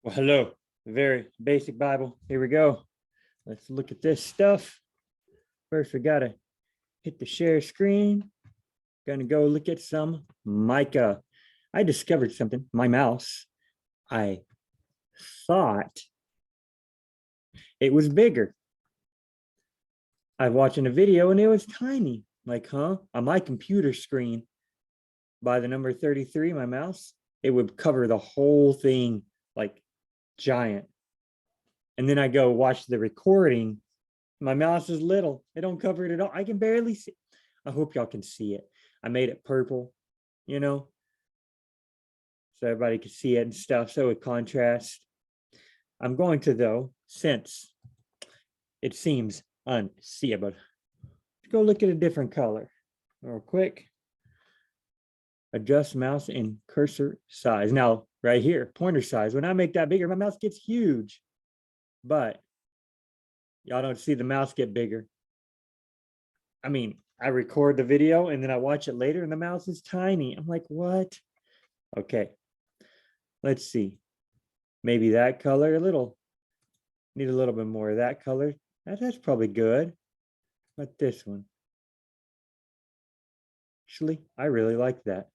Well, hello, very basic Bible. Here we go. Let's look at this stuff. First, we got to hit the share screen. Gonna go look at some Micah. I discovered something. My mouse, I thought it was bigger. I was watching a video and it was tiny. Like, huh? On my computer screen, by the number 33, my mouse, it would cover the whole thing like giant. And then I go watch the recording. My mouse is little. It don't cover it at all. I can barely see. I hope y'all can see it. I made it purple, so everybody can see it and stuff. So it contrasts. I'm going to, though, since it seems unseeable, go look at a different color real quick. Adjust mouse and cursor size. Now, right here, pointer size. When I make that bigger, my mouse gets huge. But y'all don't see the mouse get bigger. I mean, I record the video and then I watch it later and the mouse is tiny. I'm like, what? Okay, let's see. Maybe that color, need a little bit more of that color. That's probably good. But this one. Actually, I really like that.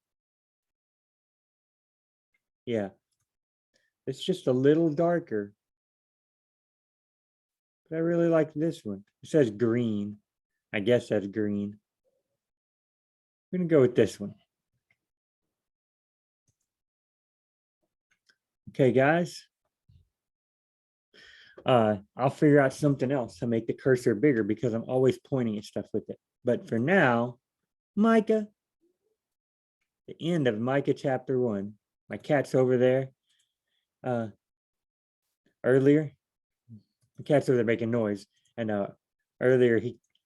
Yeah, it's just a little darker. But I really like this one. It says green. I guess that's green. I'm going to go with this one. Okay, guys. I'll figure out something else to make the cursor bigger because I'm always pointing at stuff with it. But for now, Micah, the end of Micah chapter 1. My cat's over there. Earlier, the cat's over there making noise. And earlier,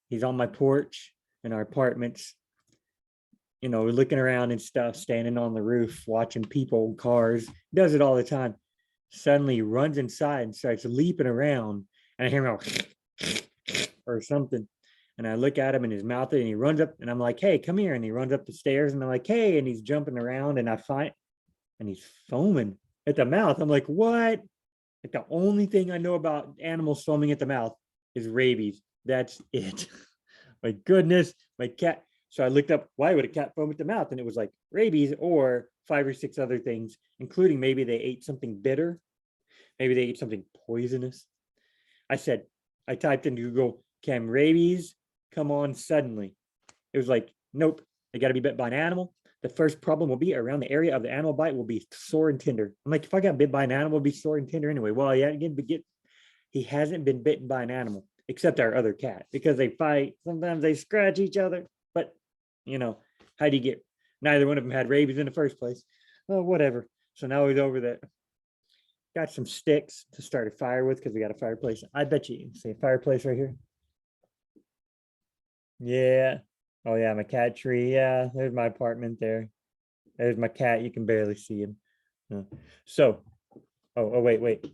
he's on my porch in our apartments, looking around and stuff, standing on the roof, watching people, cars. He does it all the time. Suddenly, he runs inside and starts leaping around. And I hear him go, or something. And I look at him in his mouth and he runs up and I'm like, hey, come here. And he runs up the stairs and I'm like, hey, and he's jumping around and and he's foaming at the mouth. I'm like, what? Like the only thing I know about animals foaming at the mouth is rabies. That's it. My goodness, my cat. So I looked up, why would a cat foam at the mouth? And it was like rabies or 5 or 6 other things, including maybe they ate something bitter. Maybe they ate something poisonous. I typed in Google, can rabies come on suddenly? It was like, nope, they got to be bit by an animal. The first problem will be around the area of the animal bite will be sore and tender. I'm like, if I got bit by an animal, it'd be sore and tender anyway. Well, yeah, he hasn't been bitten by an animal, except our other cat, because they fight. Sometimes they scratch each other. But, how do you get, neither one of them had rabies in the first place. Well, whatever. So now he's over there. Got some sticks to start a fire with because we got a fireplace. I bet you can see a fireplace right here. Yeah. Oh, yeah, my cat tree. Yeah, there's my apartment there. There's my cat. You can barely see him. So, wait.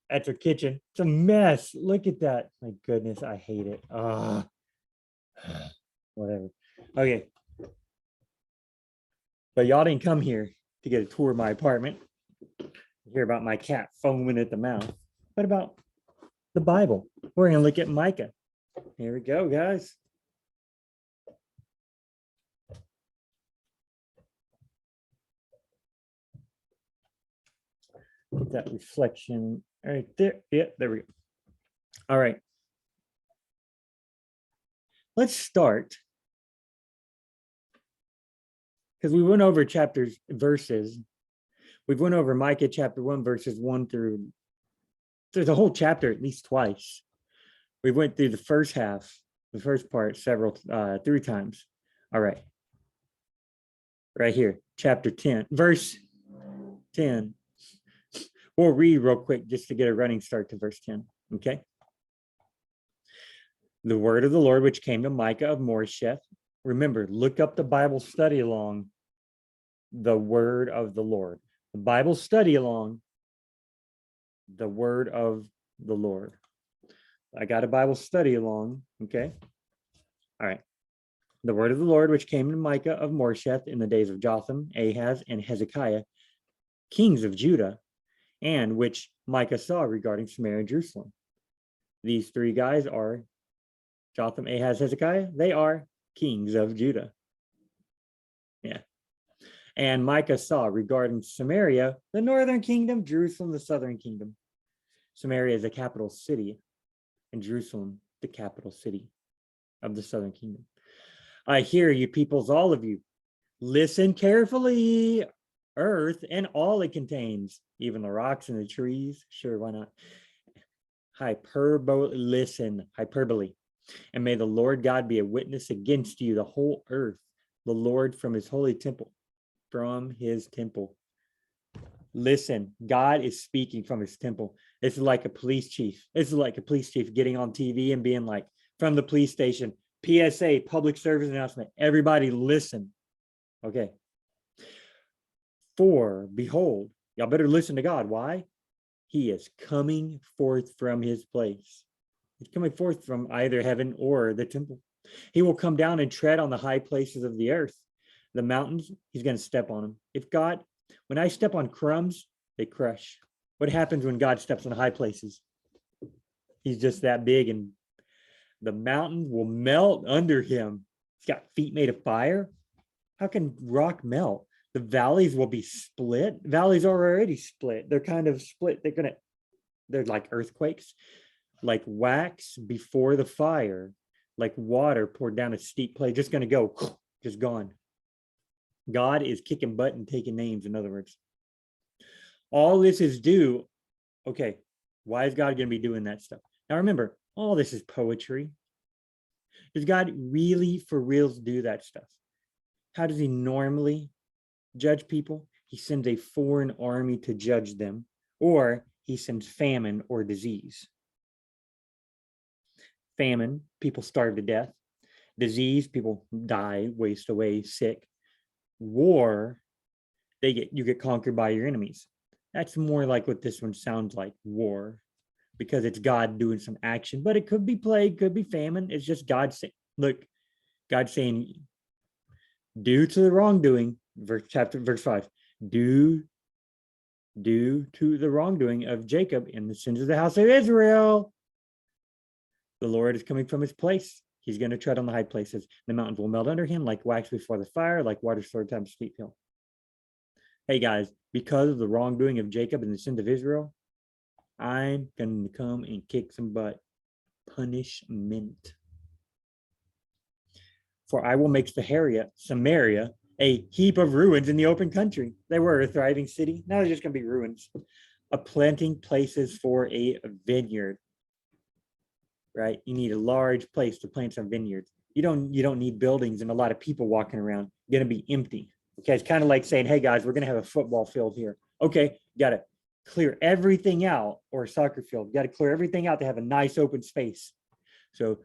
That's our kitchen. It's a mess. Look at that. My goodness, I hate it. Whatever. Okay. But y'all didn't come here to get a tour of my apartment. Hear about my cat foaming at the mouth. What about the Bible? We're going to look at Micah. Here we go, guys. Get that reflection right there. Yeah, there we go. All right. Let's start. Because we went over verses. We've went over Micah chapter 1, verses 1 through, there's a whole chapter at least twice. We went through the first half, the first part, 3 times. All right. Right here, chapter 10, verse 10. We'll read real quick just to get a running start to verse 10. Okay. The word of the Lord, which came to Micah of Moresheth. Remember, look up the Bible study along. The word of the Lord. The Bible study along. The word of the Lord. I got a Bible study along. Okay. All right. The word of the Lord, which came to Micah of Moresheth in the days of Jotham, Ahaz, and Hezekiah, kings of Judah, and which Micah saw regarding Samaria and Jerusalem. These three guys are Jotham, Ahaz, Hezekiah. They are kings of Judah. Yeah. And Micah saw regarding Samaria, the northern kingdom, Jerusalem, the southern kingdom. Samaria is the capital city, and Jerusalem, the capital city of the southern kingdom. I hear you peoples, all of you. Listen carefully. Earth and all it contains, even the rocks and the trees. Sure, why not? Hyperbole. And may the Lord God be a witness against you, the whole earth, the Lord from his holy temple, Listen, God is speaking from his temple. It's like a police chief. It's like a police chief getting on TV and being like, from the police station, PSA, public service announcement, everybody listen. Okay. For behold, y'all better listen to God. Why? He is coming forth from his place. He's coming forth from either heaven or the temple. He will come down and tread on the high places of the earth. The mountains, he's going to step on them. When I step on crumbs, they crush. What happens when God steps on high places? He's just that big, and the mountain will melt under him. He's got feet made of fire. How can rock melt? The valleys will be split. Valleys are already split. They're kind of split. They're like earthquakes, like wax before the fire, like water poured down a steep place, just going to go, just gone. God is kicking butt and taking names, in other words. All this is due. Okay, why is God going to be doing that stuff? Now remember, all this is poetry. Does God really, for reals, do that stuff? How does he normally judge people? He sends a foreign army to judge them, or he sends famine or disease. Famine, people starve to death. Disease, people die, waste away, sick. War, you get conquered by your enemies. That's more like what this one sounds like, war, because it's God doing some action, but it could be plague, could be famine. It's just God saying, look, God saying, due to the wrongdoing, verse 5, due to the wrongdoing of Jacob and the sins of the house of Israel, the Lord is coming from his place. He's going to tread on the high places. The mountains will melt under him like wax before the fire, like water stored time steep hill. Hey guys, because of the wrongdoing of Jacob and the sins of Israel, I'm going to come and kick some butt. Punishment. For I will make Samaria, a heap of ruins in the open country. They were a thriving city. Now they're just going to be ruins. A planting places for a vineyard. Right? You need a large place to plant some vineyards. You don't need buildings and a lot of people walking around. You're going to be empty. Okay, it's kind of like saying, hey guys, we're going to have a football field here. Okay, you got to clear everything out, or a soccer field. You got to clear everything out to have a nice open space. So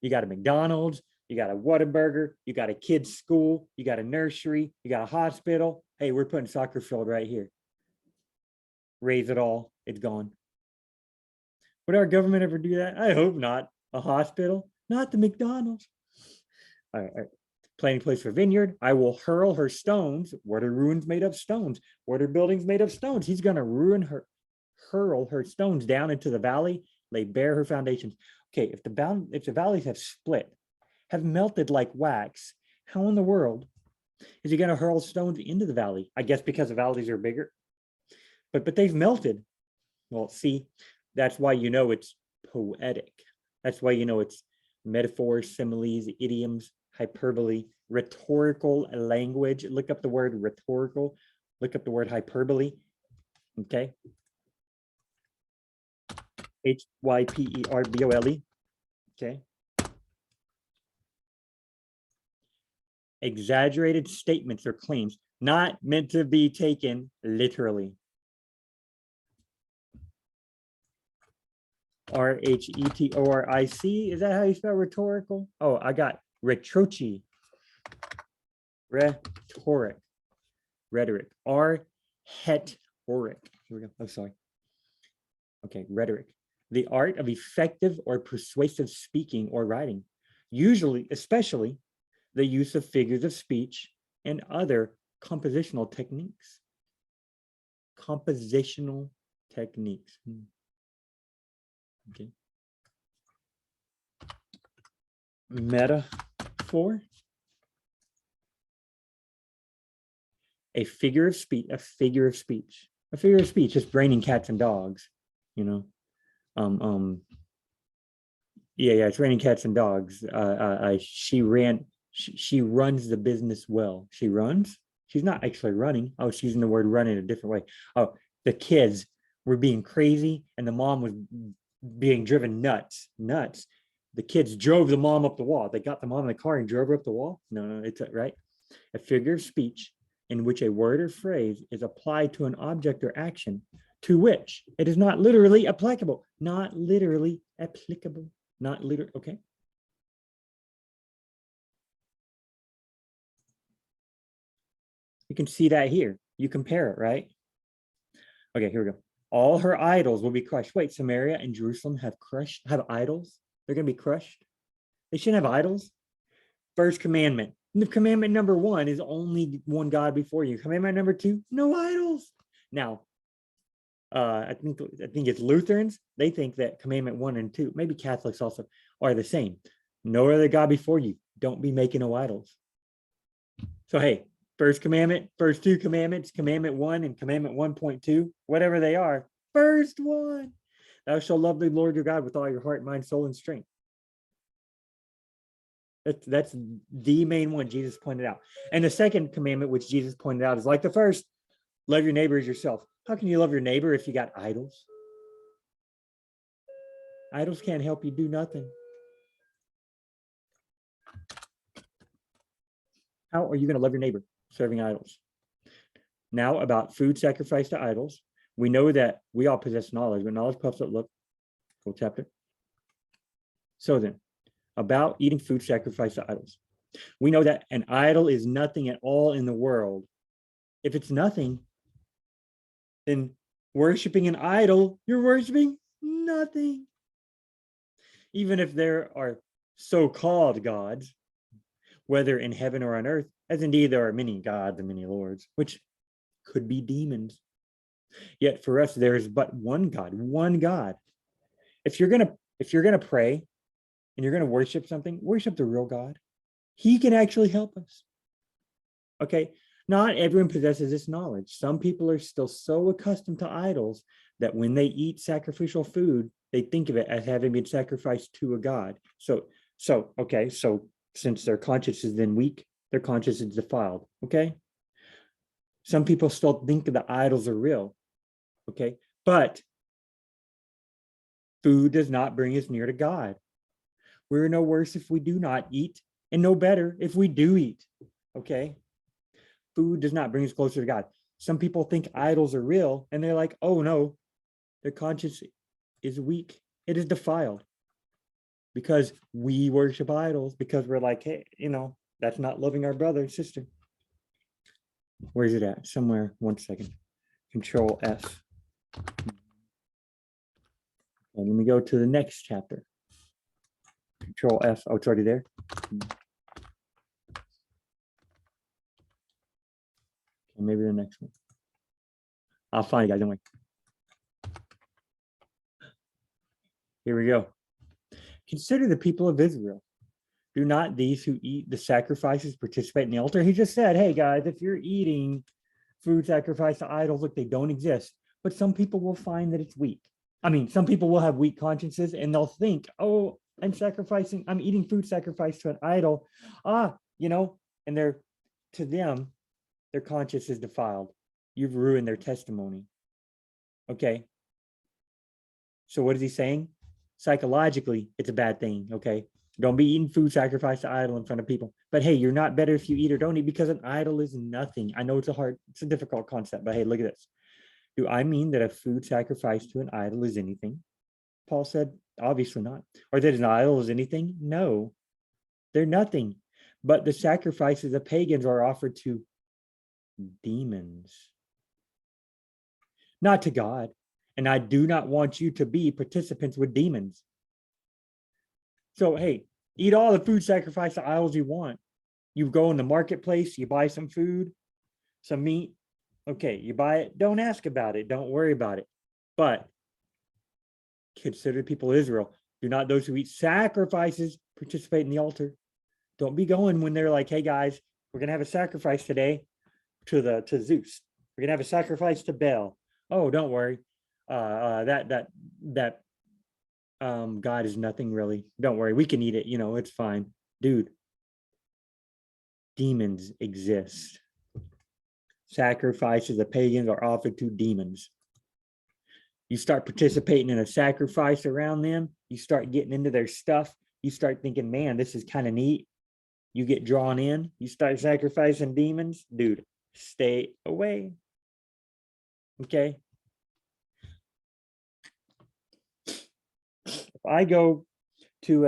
you got a McDonald's, you got a Whataburger, you got a kid's school, you got a nursery, you got a hospital. Hey, we're putting soccer field right here. Raise it all. It's gone. Would our government ever do that? I hope not. A hospital, not the McDonald's. All right. Planting place for vineyard. I will hurl her stones. What are ruins made of? Stones. What are buildings made of? Stones. He's going to hurl her stones down into the valley, lay bare her foundations. Okay, if the valleys have split, have melted like wax, how in the world is he going to hurl stones into the valley? I guess because the valleys are bigger. But they've melted. Well, see, that's why you know it's poetic. That's why you know it's metaphors, similes, idioms, hyperbole, rhetorical language. Look up the word rhetorical. Look up the word hyperbole. Okay. Hyperbole. Okay. Exaggerated statements or claims, not meant to be taken literally. Rhetoric. Is that how you spell rhetorical? Oh, I got retrochi. Rhetoric. Rhetoric. Rhetoric. Here we go. Oh, sorry. Okay, rhetoric. The art of effective or persuasive speaking or writing. Usually, especially, the use of figures of speech and other compositional techniques. Compositional techniques. Okay. Metaphor. A figure of speech. A figure of speech. A figure of speech is braining cats and dogs. You know. Yeah, it's raining cats and dogs. She runs the business well. She runs. She's not actually running. Oh, she's using the word run in a different way. Oh, the kids were being crazy, and the mom was being driven nuts. The kids drove the mom up the wall. They got the mom in the car and drove her up the wall. No, it's right. A figure of speech in which a word or phrase is applied to an object or action to which it is not literally applicable. Not literally applicable. Not literally. Okay. You can see that here. You compare it, right? Okay, here we go. All her idols will be crushed. Wait, Samaria and Jerusalem have idols? They're going to be crushed? They shouldn't have idols. First commandment. Commandment number 1 is only one God before you. Commandment number 2, no idols. Now, I think it's Lutherans. They think that commandment 1 and 2, maybe Catholics also, are the same. No other God before you. Don't be making no idols. So, hey, first commandment, first 2 commandments, commandment 1 and commandment 1.2, whatever they are, first one. Thou shalt love the Lord your God with all your heart, mind, soul, and strength. That's the main one Jesus pointed out. And the second commandment, which Jesus pointed out, is like the first, love your neighbor as yourself. How can you love your neighbor if you got idols? Idols can't help you do nothing. How are you going to love your neighbor serving idols? Now, about food sacrificed to idols. We know that we all possess knowledge, but knowledge puffs up. Look, full chapter. So then, about eating food sacrificed to idols. We know that an idol is nothing at all in the world. If it's nothing, then worshiping an idol, you're worshiping nothing. Even if there are so-called gods, whether in heaven or on earth, as indeed there are many gods and many lords, which could be demons. Yet for us, there is but one God, one God. If you're gonna pray and you're gonna worship something, worship the real God. He can actually help us. Okay, not everyone possesses this knowledge. Some people are still so accustomed to idols that when they eat sacrificial food, they think of it as having been sacrificed to a god. So since their conscience is then weak, their conscience is defiled. Okay. Some people still think that the idols are real. Okay, but food does not bring us near to God. We're no worse if we do not eat, and no better if we do eat. Okay. Food does not bring us closer to God. Some people think idols are real, and they're like, oh no, their conscience is weak. It is defiled because we worship idols, because we're like, hey, that's not loving our brother and sister. Where is it at? Somewhere. 1 second. Control F. And let me go to the next chapter. Control F. Oh, it's already there. Maybe the next one. I'll find it, guys. Don't worry. Here we go. Consider the people of Israel. Do not these who eat the sacrifices participate in the altar? He just said, hey, guys, if you're eating food sacrificed to idols, look, they don't exist. But some people will find that it's weak. I mean, some people will have weak consciences, and they'll think, oh, I'm eating food sacrificed to an idol. And to them, their conscience is defiled. You've ruined their testimony. Okay. So what is he saying? Psychologically, it's a bad thing. Okay. Don't be eating food sacrificed to idol in front of people. But hey, you're not better if you eat or don't eat, because an idol is nothing. I know it's a difficult concept, but hey, look at this. Do I mean that a food sacrificed to an idol is anything? Paul said, obviously not. Or that an idol is anything? No, they're nothing. But the sacrifices of pagans are offered to demons, not to God. And I do not want you to be participants with demons. So, hey, eat all the food sacrifice to idols you want. You go in the marketplace, you buy some food, some meat. Okay, you buy it. Don't ask about it. Don't worry about it. But consider people of Israel. Do not those who eat sacrifices participate in the altar. Don't be going when they're like, hey guys, we're gonna have a sacrifice today to Zeus. We're gonna have a sacrifice to Baal. Oh, don't worry. That God is nothing really. Don't worry, we can eat it, it's fine. Dude, demons exist. Sacrifices of pagans are offered to demons. You start participating in a sacrifice around them, you start getting into their stuff, you start thinking, man, this is kind of neat. You get drawn in, you start sacrificing demons, dude, stay away. Okay. If I go to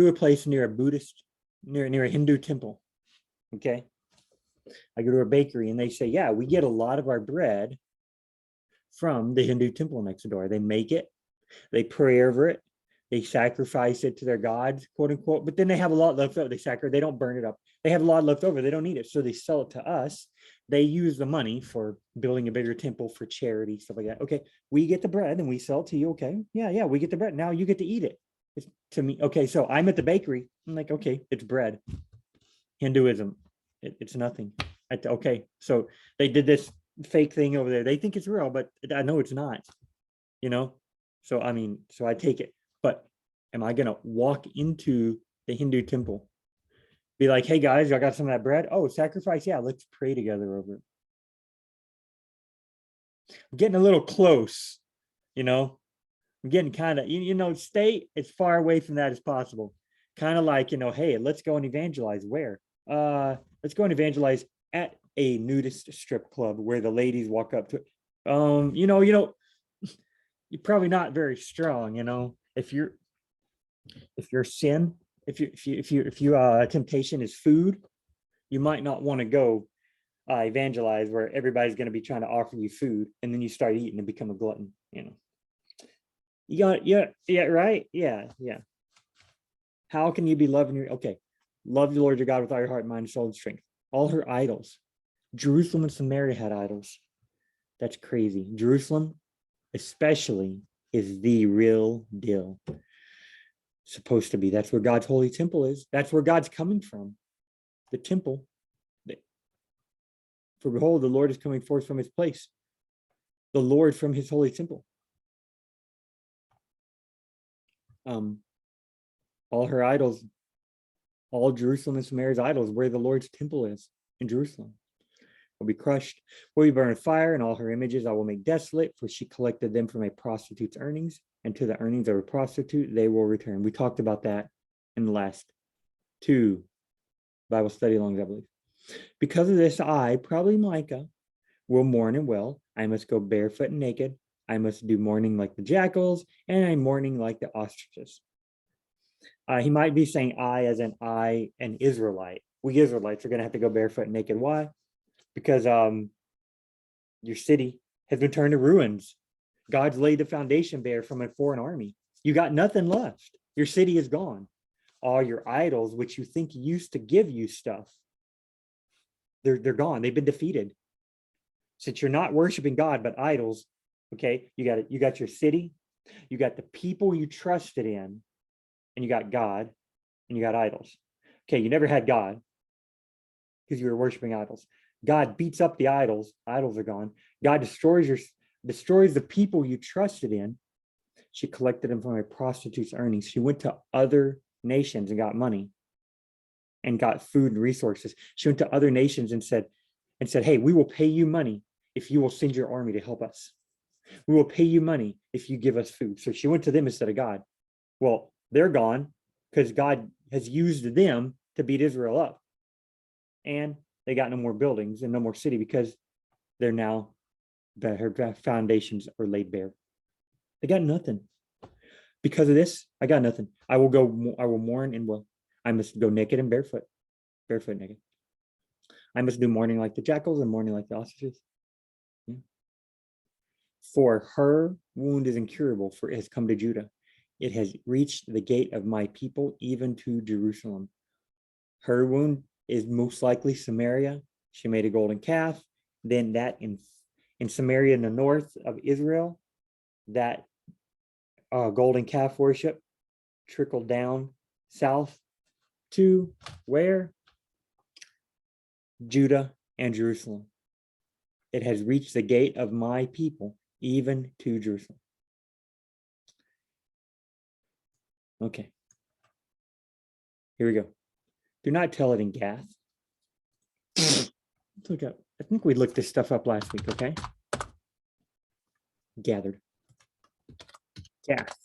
a place near a Buddhist, near a Hindu temple, okay, I go to a bakery and they say, yeah, we get a lot of our bread from the Hindu temple next door. They make it, they pray over it, they sacrifice it to their gods, quote unquote, but then they have a lot left over. They don't burn it up. They have a lot left over. They don't need it. So they sell it to us. They use the money for building a bigger temple, for charity, stuff like that. Okay, we get the bread and we sell it to you. Okay, yeah, we get the bread. Now you get to eat it. It's to me. Okay, so I'm at the bakery. I'm like, okay, it's bread. Hinduism, it's nothing. Okay, so they did this fake thing over there. They think it's real, but I know it's not. So I take it. But am I gonna walk into the Hindu temple, be like, hey guys, I got some of that bread? Oh, sacrifice, yeah, let's pray together over it. I'm getting a little close, I'm getting kind of, stay as far away from that as possible. Kind of like, hey, let's go and evangelize. Where? Let's go and evangelize at a nudist strip club where the ladies walk up to it. You're probably not very strong, if your sin, if your temptation is food, you might not want to go evangelize where everybody's going to be trying to offer you food, and then you start eating and become a glutton. You got, yeah, right, yeah. How can you be loving love the Lord your God with all your heart, mind, soul, and strength. All her idols. Jerusalem and Samaria had idols. That's crazy. Jerusalem especially is the real deal. Supposed to be. That's where God's holy temple is. That's where God's coming from. The temple. For behold, the Lord is coming forth from his place. The Lord from his holy temple. All her idols, all Jerusalem and Samaria's idols, where the Lord's temple is in Jerusalem, will be crushed, will be burned with fire, and all her images I will make desolate, for she collected them from a prostitute's earnings, and to the earnings of a prostitute they will return. We talked about that in the last 2 Bible study longs, I believe. Because of this, I, probably Micah, will mourn and wail. I must go barefoot and naked. I must do mourning like the jackals, and I'm mourning like the ostriches. He might be saying I as in I, an Israelite. We Israelites are going to have to go barefoot and naked. Why? Because your city has been turned to ruins. God's laid the foundation bare from a foreign army. You got nothing left. Your city is gone. All your idols, which you think used to give you stuff, they're gone. They've been defeated. Since you're not worshiping God, but idols, okay, you got your city, you got the people you trusted in, and you got God, and you got idols. Okay, you never had God because you were worshiping idols. God beats up the idols. Idols are gone. God destroys the people you trusted in. She collected them from a prostitute's earnings. She went to other nations and got money and got food and resources. She went to other nations and said, hey, we will pay you money if you will send your army to help us. We will pay you money if you give us food. So she went to them instead of God. Well, they're gone because God has used them to beat Israel up. And they got no more buildings and no more city because they're now, her foundations are laid bare. They got nothing. Because of this, I got nothing. I will mourn and will. I must go naked and barefoot naked. I must do mourning like the jackals and mourning like the ostriches. Yeah. For her wound is incurable, for it has come to Judah. It has reached the gate of my people, even to Jerusalem. Her wound is most likely Samaria. She made a golden calf. Then that In Samaria in the north of Israel, that golden calf worship trickled down south to where? Judah and Jerusalem. It has reached the gate of my people, even to Jerusalem. Okay. Here we go. Do not tell it in Gath. Let's look up. I think we looked this stuff up last week, okay? Gathered. Gath.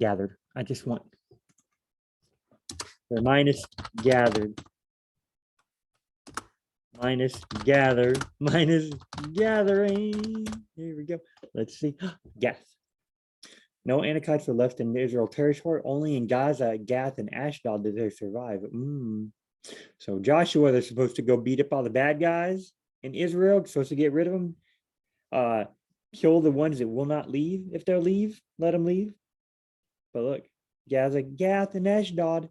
Gathered. I just want the minus gathered. Minus gathered. Minus gathering. Here we go. Let's see. Gath. No Anakites were left in Israel territory. Only in Gaza, Gath, and Ashdod did they survive. So Joshua, they're supposed to go beat up all the bad guys in Israel, supposed to get rid of them. Kill the ones that will not leave. If they'll leave, let them leave. But look, Gaza, Gath, and Ashdod.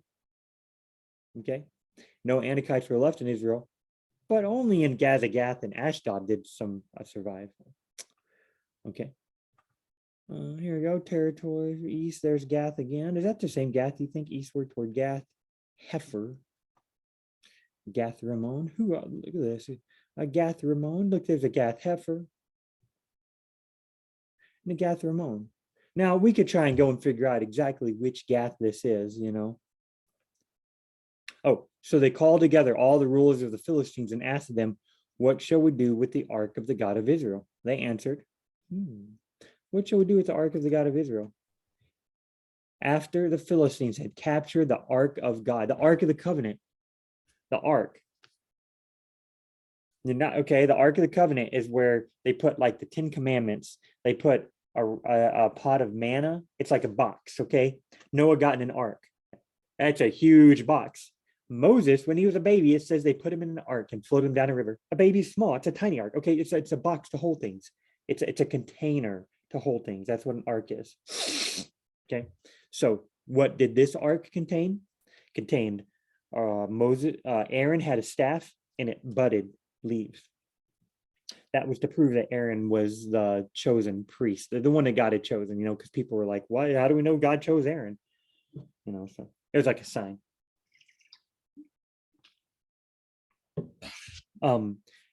Okay. No Anakites were left in Israel, but only in Gaza, Gath, and Ashdod did some survive. Okay. Here we go. Territory east. There's Gath again. Is that the same Gath you think? Eastward toward Gath Heifer. Gath Ramon. Look at this. Gath Ramon. Look, there's a Gath Heifer. And a Gath Ramon. Now we could try and go and figure out exactly which Gath this is, you know. Oh, so they called together all the rulers of the Philistines and asked them, what shall we do with the ark of the God of Israel? They answered, what shall we do with the ark of the God of Israel? After the Philistines had captured the ark of God, the ark of the covenant, the ark. The ark of the covenant is where they put like the 10 commandments. They put a pot of manna. It's like a box, okay? Noah got in an ark. That's a huge box. Moses, when he was a baby, it says they put him in an ark and floated him down a river. A baby's small. It's a tiny ark, okay? It's a box to hold things. It's a container to hold things. That's what an ark is. Okay, so what did this ark contain? Contained Aaron had a staff and it budded leaves. That was to prove that Aaron was the chosen priest, the one that God had chosen, you know, because people were like, why? How do we know God chose Aaron? You know, so it was like a sign.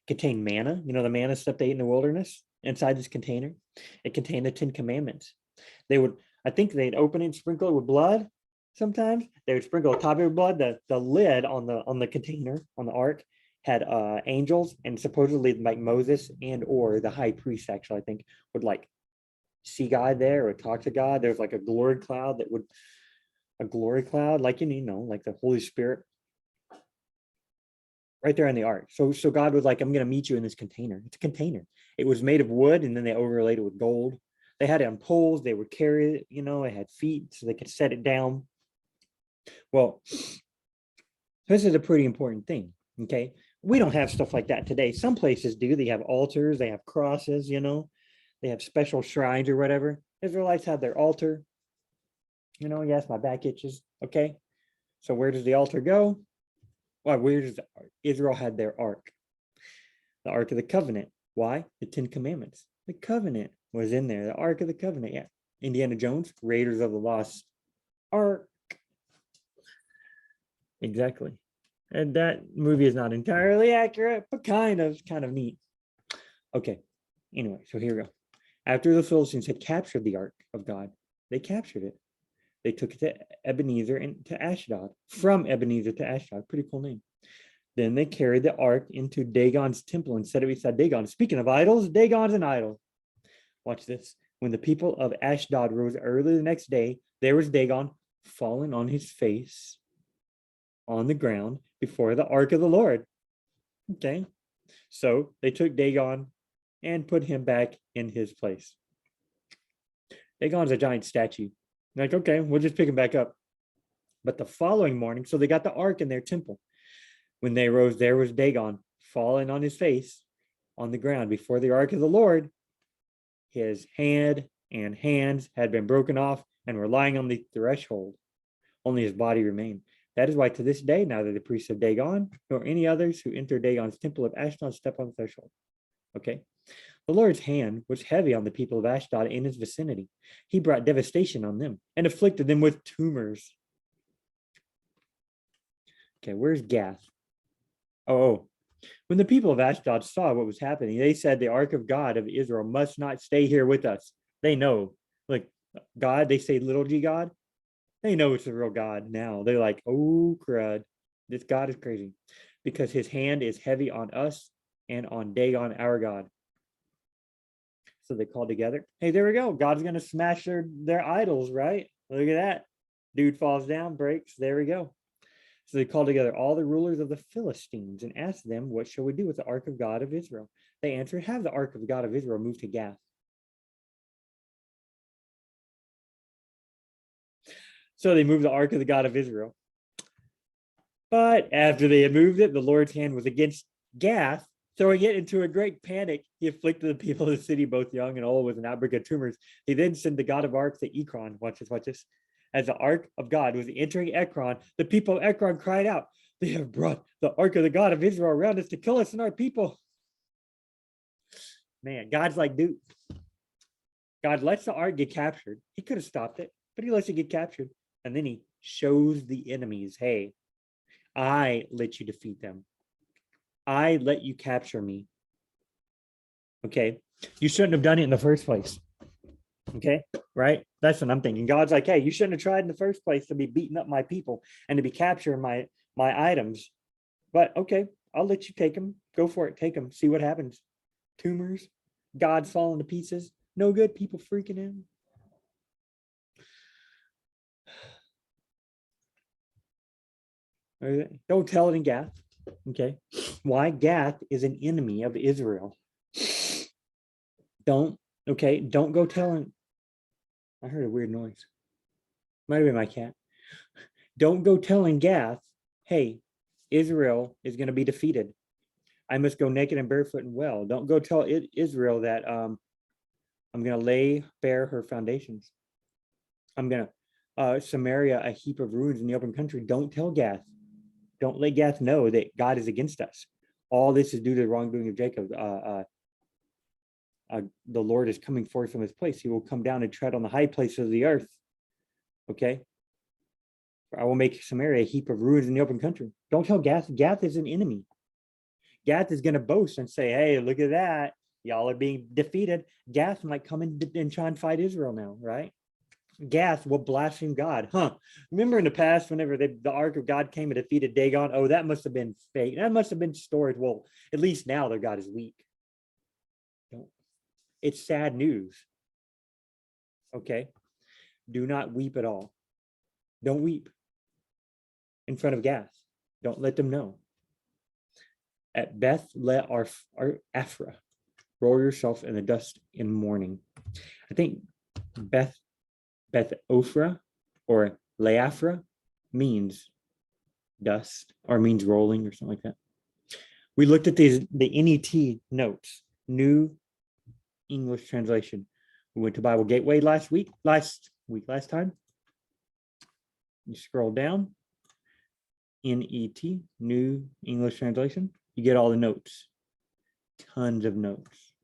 Contained manna, you know, the manna stuff they ate in the wilderness. Inside this container, it contained the 10 commandments. I think they'd open it and sprinkle it with blood. Sometimes they would sprinkle the top of it with blood. The lid on the container, on the ark, had angels, and supposedly like Moses and or the high priest, actually, I think, would like see God there or talk to God. There's like a glory cloud like, you know, like the Holy Spirit right there in the ark. So God was like, I'm going to meet you in this container. It's a container. It was made of wood, and then they overlaid it with gold. They had it on poles. They would carry it, you know, it had feet so they could set it down. Well, this is a pretty important thing, okay? We don't have stuff like that today. Some places do. They have altars. They have crosses, you know. They have special shrines or whatever. Israelites have their altar. You know, yes, my back itches, okay? So where does the altar go? Well, where does Israel had their ark? The Ark of the Covenant. Why? The 10 Commandments. The covenant was in there. The Ark of the Covenant. Yeah. Indiana Jones, Raiders of the Lost Ark. Exactly. And that movie is not entirely accurate, but kind of neat. Okay. Anyway, so here we go. After the Philistines had captured the Ark of God, they captured it. They took it to Ebenezer and to Ashdod. From Ebenezer to Ashdod. Pretty cool name. Then they carried the ark into Dagon's temple and set it beside Dagon. Speaking of idols, Dagon's an idol. Watch this. When the people of Ashdod rose early the next day, there was Dagon falling on his face on the ground before the ark of the Lord. Okay. So they took Dagon and put him back in his place. Dagon's a giant statue. Like, okay, we'll just pick him back up. But the following morning, so they got the ark in their temple. When they rose, there was Dagon falling on his face on the ground before the ark of the Lord. His head and hands had been broken off and were lying on the threshold. Only his body remained. That is why to this day, neither the priests of Dagon nor any others who enter Dagon's temple of Ashdod step on the threshold. Okay. The Lord's hand was heavy on the people of Ashdod and its vicinity. He brought devastation on them and afflicted them with tumors. Okay, where's Gath? Oh, when the people of Ashdod saw what was happening, they said the ark of God of Israel must not stay here with us. They know, like God, they say little g God. They know it's the real God now. They're like, oh, crud. This God is crazy because his hand is heavy on us and on Dagon, our God. So they called together. Hey, there we go. God's going to smash their idols, right? Look at that. Dude falls down, breaks. There we go. So they called together all the rulers of the Philistines and asked them, what shall we do with the ark of God of Israel? They answered, have the ark of God of Israel moved to Gath. So they moved the ark of the God of Israel. But after they had moved it, the Lord's hand was against Gath, throwing it into a great panic. He afflicted the people of the city, both young and old, with an outbreak of tumors. He then sent the God of arcs to Ekron. Watch this. As the ark of God was entering Ekron, the people of Ekron cried out, they have brought the ark of the God of Israel around us to kill us and our people. Man, God's like, dude, God lets the ark get captured. He could have stopped it, but he lets it get captured. And then he shows the enemies, hey, I let you defeat them. I let you capture me. Okay. You shouldn't have done it in the first place. Okay. Right. That's what I'm thinking. God's like, hey, you shouldn't have tried in the first place to be beating up my people and to be capturing my items. But okay, I'll let you take them. Go for it. Take them. See what happens. Tumors. God's falling to pieces. No good. People freaking out. Don't tell it in Gath. Okay. Why? Gath is an enemy of Israel. Don't go telling. I heard a weird noise. Might have been my cat. Don't go telling Gath, hey, Israel is going to be defeated. I must go naked and barefoot and well. Don't go tell Israel that I'm going to lay bare her foundations. I'm going to Samaria, a heap of ruins in the open country. Don't tell Gath. Don't let Gath know that God is against us. All this is due to the wrongdoing of Jacob. The Lord is coming forth from his place. He will come down and tread on the high places of the earth. Okay. I will make Samaria a heap of ruins in the open country. Don't tell Gath. Gath is an enemy. Gath is going to boast and say, hey, look at that. Y'all are being defeated. Gath might come in and try and fight Israel now, right? Gath will blaspheme God. Remember in the past, whenever the ark of God came and defeated Dagon? Oh, that must have been fake. That must have been storage. Well, at least now their God is weak. It's sad news. Okay. Do not weep at all. Don't weep in front of Gath. Don't let them know. At Beth Ephra, roll yourself in the dust in mourning. I think Beth Ophrah or Leafra means dust or means rolling or something like that. We looked at the NET notes, New English Translation. We went to Bible Gateway last time. You scroll down, NET, New English Translation. You get all the notes, tons of notes.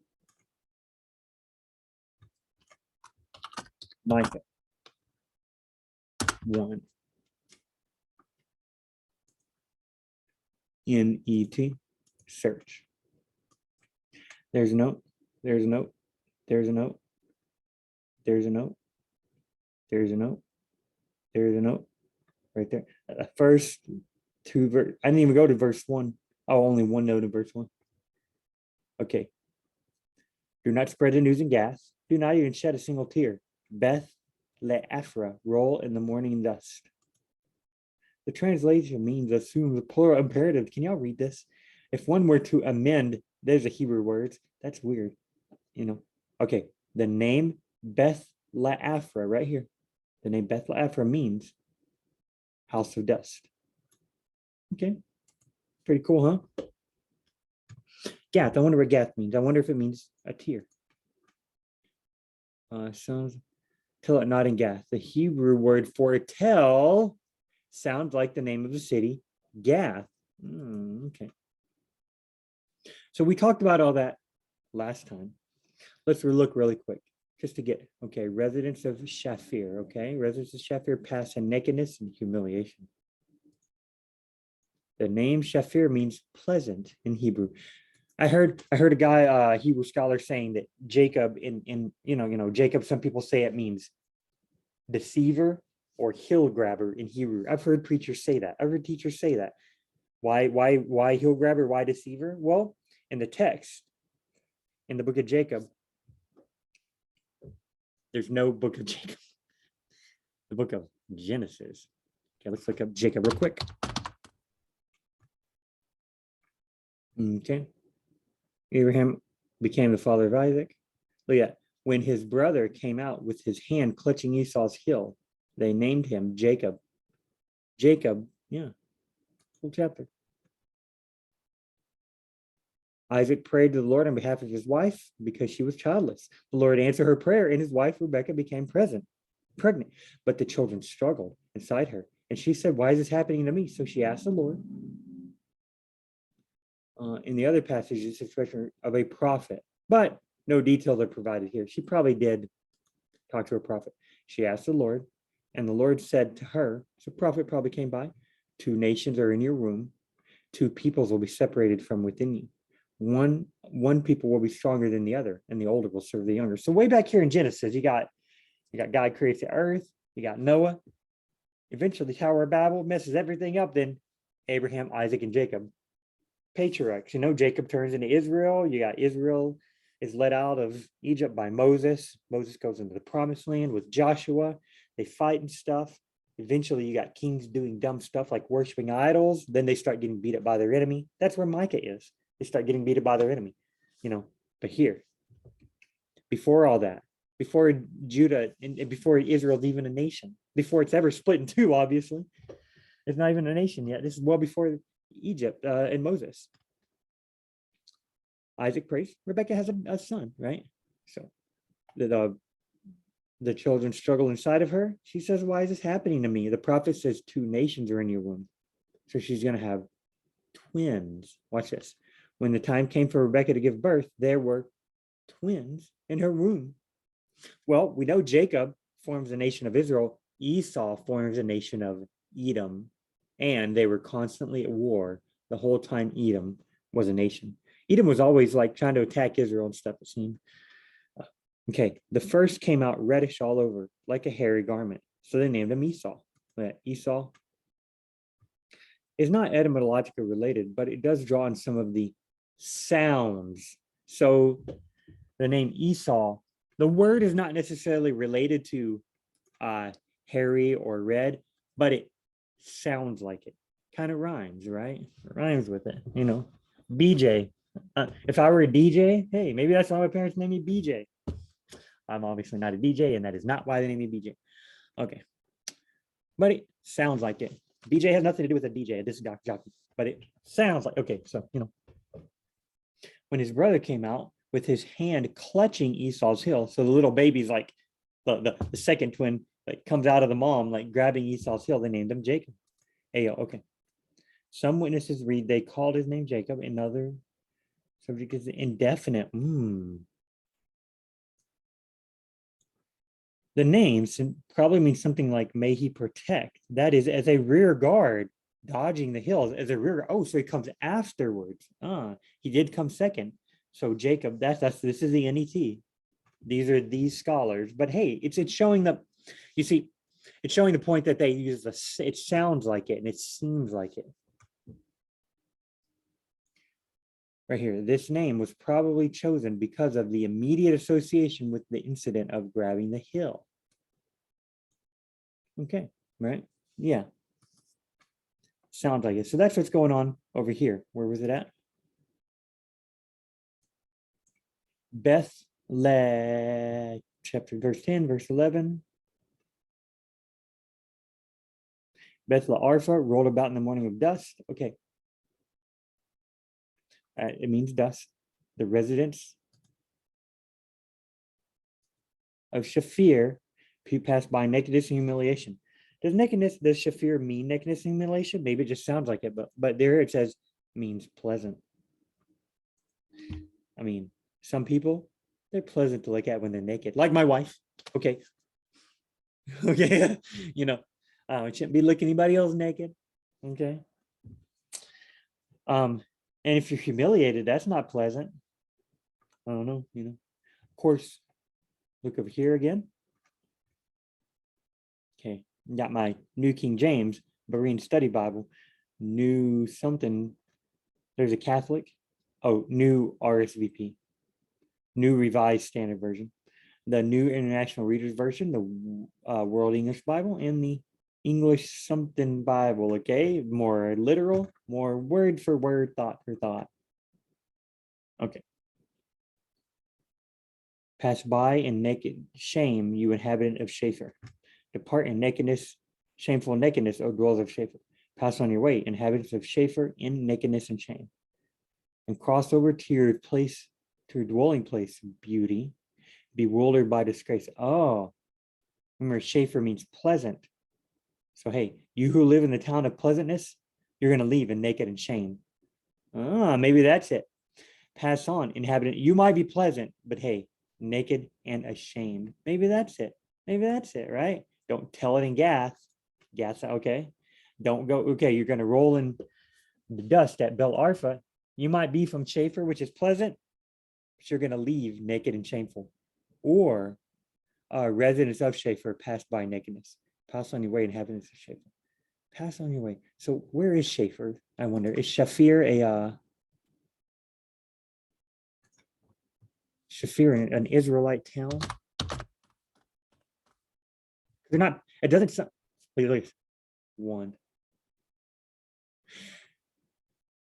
Micah 1. NET, search. There's a note. There's a note. There's a note. There's a note. There's a note. There's a note. Right there. The first two verse. I didn't even go to verse 1. Oh, only one note in verse 1. Okay. Do not spread the news in Gath. Do not even shed a single tear. Beth Le'ephra, roll in the morning dust. The translation means assume the plural imperative. Can y'all read this? If one were to amend, there's a Hebrew word. That's weird. Okay. The name Beth Le'ephra right here. The name Beth Le'ephra means house of dust. Okay. Pretty cool, huh? Gath. I wonder what Gath means. I wonder if it means a tear. Sons, tell it not in Gath. The Hebrew word for tell Sounds like the name of the city, Gath. Okay. So we talked about all that last time. Let's look really quick just to get, okay, residents of Shafir, okay? Residents of Shafir pass in nakedness and humiliation. The name Shafir means pleasant in Hebrew. I heard a guy, Hebrew scholar, saying that Jacob in Jacob, some people say it means deceiver or hill grabber in Hebrew. I've heard preachers say that. I've heard teachers say that. Why hill grabber? Why deceiver? Well, in the text, in the book of Jacob, there's no book of Jacob. The book of Genesis. Okay, let's look up Jacob real quick. Okay. Abraham became the father of Isaac. Look at, when his brother came out with his hand clutching Esau's heel, they named him Jacob. Jacob, yeah, full chapter. Isaac prayed to the Lord on behalf of his wife because she was childless. The Lord answered her prayer, and his wife Rebekah became pregnant. But the children struggled inside her, and she said, "Why is this happening to me?" So she asked the Lord. In the other passage, it's a expression of a prophet, but no details are provided here. She probably did talk to a prophet. She asked the Lord, and the Lord said to her, so prophet probably came by, 2 nations are in your womb, 2 peoples will be separated from within you. One people will be stronger than the other, and the older will serve the younger. So way back here in Genesis, you got God creates the earth, you got Noah. Eventually, the Tower of Babel messes everything up. Then Abraham, Isaac, and Jacob, patriarchs. Jacob turns into Israel. You got Israel is led out of Egypt by Moses. Moses goes into the promised land with Joshua. They fight and stuff. Eventually, you got kings doing dumb stuff like worshiping idols. Then they start getting beat up by their enemy. That's where Micah is. They start getting beat up by their enemy. But here, before all that, before Judah and before Israel's even a nation, before it's ever split in 2, obviously, it's not even a nation yet. This is well before Egypt and Moses. Isaac prays. Rebekah has a son, right? So the children struggle inside of her. She says, "Why is this happening to me?" The prophet says 2 nations are in your womb. So she's going to have twins. Watch this. When the time came for Rebekah to give birth, there were twins in her womb. Well, we know Jacob forms the nation of Israel. Esau forms a nation of Edom. And they were constantly at war the whole time Edom was a nation. Edom was always like trying to attack Israel and stuff, it seemed. Okay, the first came out reddish all over, like a hairy garment. So they named him Esau. Esau is not etymologically related, but it does draw on some of the sounds. So the name Esau, the word is not necessarily related to hairy or red, but it sounds like it. Kind of rhymes, right? It rhymes with it, BJ. If I were a DJ, hey, maybe that's why my parents named me BJ. I'm obviously not a DJ, and that is not why they named me BJ. Okay. But it sounds like it. BJ has nothing to do with a DJ, a disc jockey, but it sounds like, okay, so, when his brother came out with his hand clutching Esau's heel, so the little baby's like, the second twin, like comes out of the mom, like grabbing Esau's heel, they named him Jacob. Okay. Some witnesses read they called his name Jacob. Another subject is indefinite. The name probably means something like may he protect. That is, as a rear guard, dodging the hills as a rear. Oh, so he comes afterwards. He did come second. So Jacob, this is the NET. These are these scholars. But hey, it's showing the, you see, it's showing the point that they use it sounds like it and it seems like it. Right here, this name was probably chosen because of the immediate association with the incident of grabbing the hill. Okay, right? Yeah. Sounds like it. So that's what's going on over here. Where was it at? Chapter verse 10, verse 11. Beth-la-Arpha rolled about in the morning of dust. Okay. It means dust. The residents of Shafir, who passed by nakedness and humiliation. Does shafir mean nakedness and humiliation? Maybe it just sounds like it, but there it says means pleasant. I mean, some people, they're pleasant to look at when they're naked, like my wife. Okay. Okay. I shouldn't be looking anybody else naked. Okay. And if you're humiliated, that's not pleasant. I don't know, Of course, look over here again. Okay, got my New King James Berean Study Bible. New something. There's a Catholic. Oh, new RSVP. New Revised Standard Version. The New International Reader's Version, the World English Bible, and the English something Bible. Okay, more literal, more word for word, thought for thought. Okay. Pass by in naked shame, you inhabitant of Shapher. Depart in nakedness, shameful nakedness, O dwellers of Shapher. Pass on your way, inhabitants of Shapher, in nakedness and shame. And cross over to your place, to your dwelling place, beauty, bewildered by disgrace. Oh, remember, Shapher means pleasant. So, hey, you who live in the town of pleasantness, you're going to leave in naked and shame. Maybe that's it. Pass on, inhabitant. You might be pleasant, but hey, naked and ashamed. Maybe that's it. Maybe that's it, right? Don't tell it in Gath. Gath, okay. Don't go, okay, you're going to roll in the dust at Bel Arfa. You might be from Shapher, which is pleasant, but you're going to leave naked and shameful. Or residents of Shapher pass by nakedness. Pass on your way, inhabitants of Shapher. Pass on your way. So where is Shapher? I wonder, is Shafir Shafir an Israelite town? They're not, it doesn't sound, wait, one.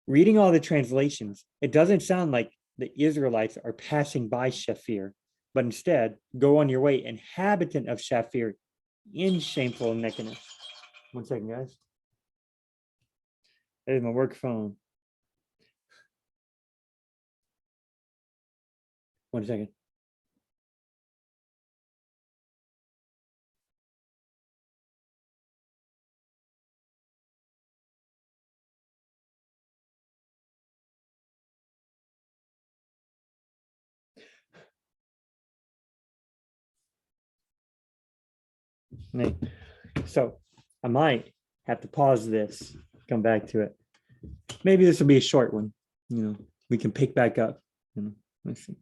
Reading all the translations, it doesn't sound like the Israelites are passing by Shafir, but instead, go on your way, inhabitant of Shafir, in shameful nakedness. 1 second, guys. There's my work phone. 1 second. So I might have to pause this, come back to it. Maybe this will be a short one. We can pick back up. Let's see.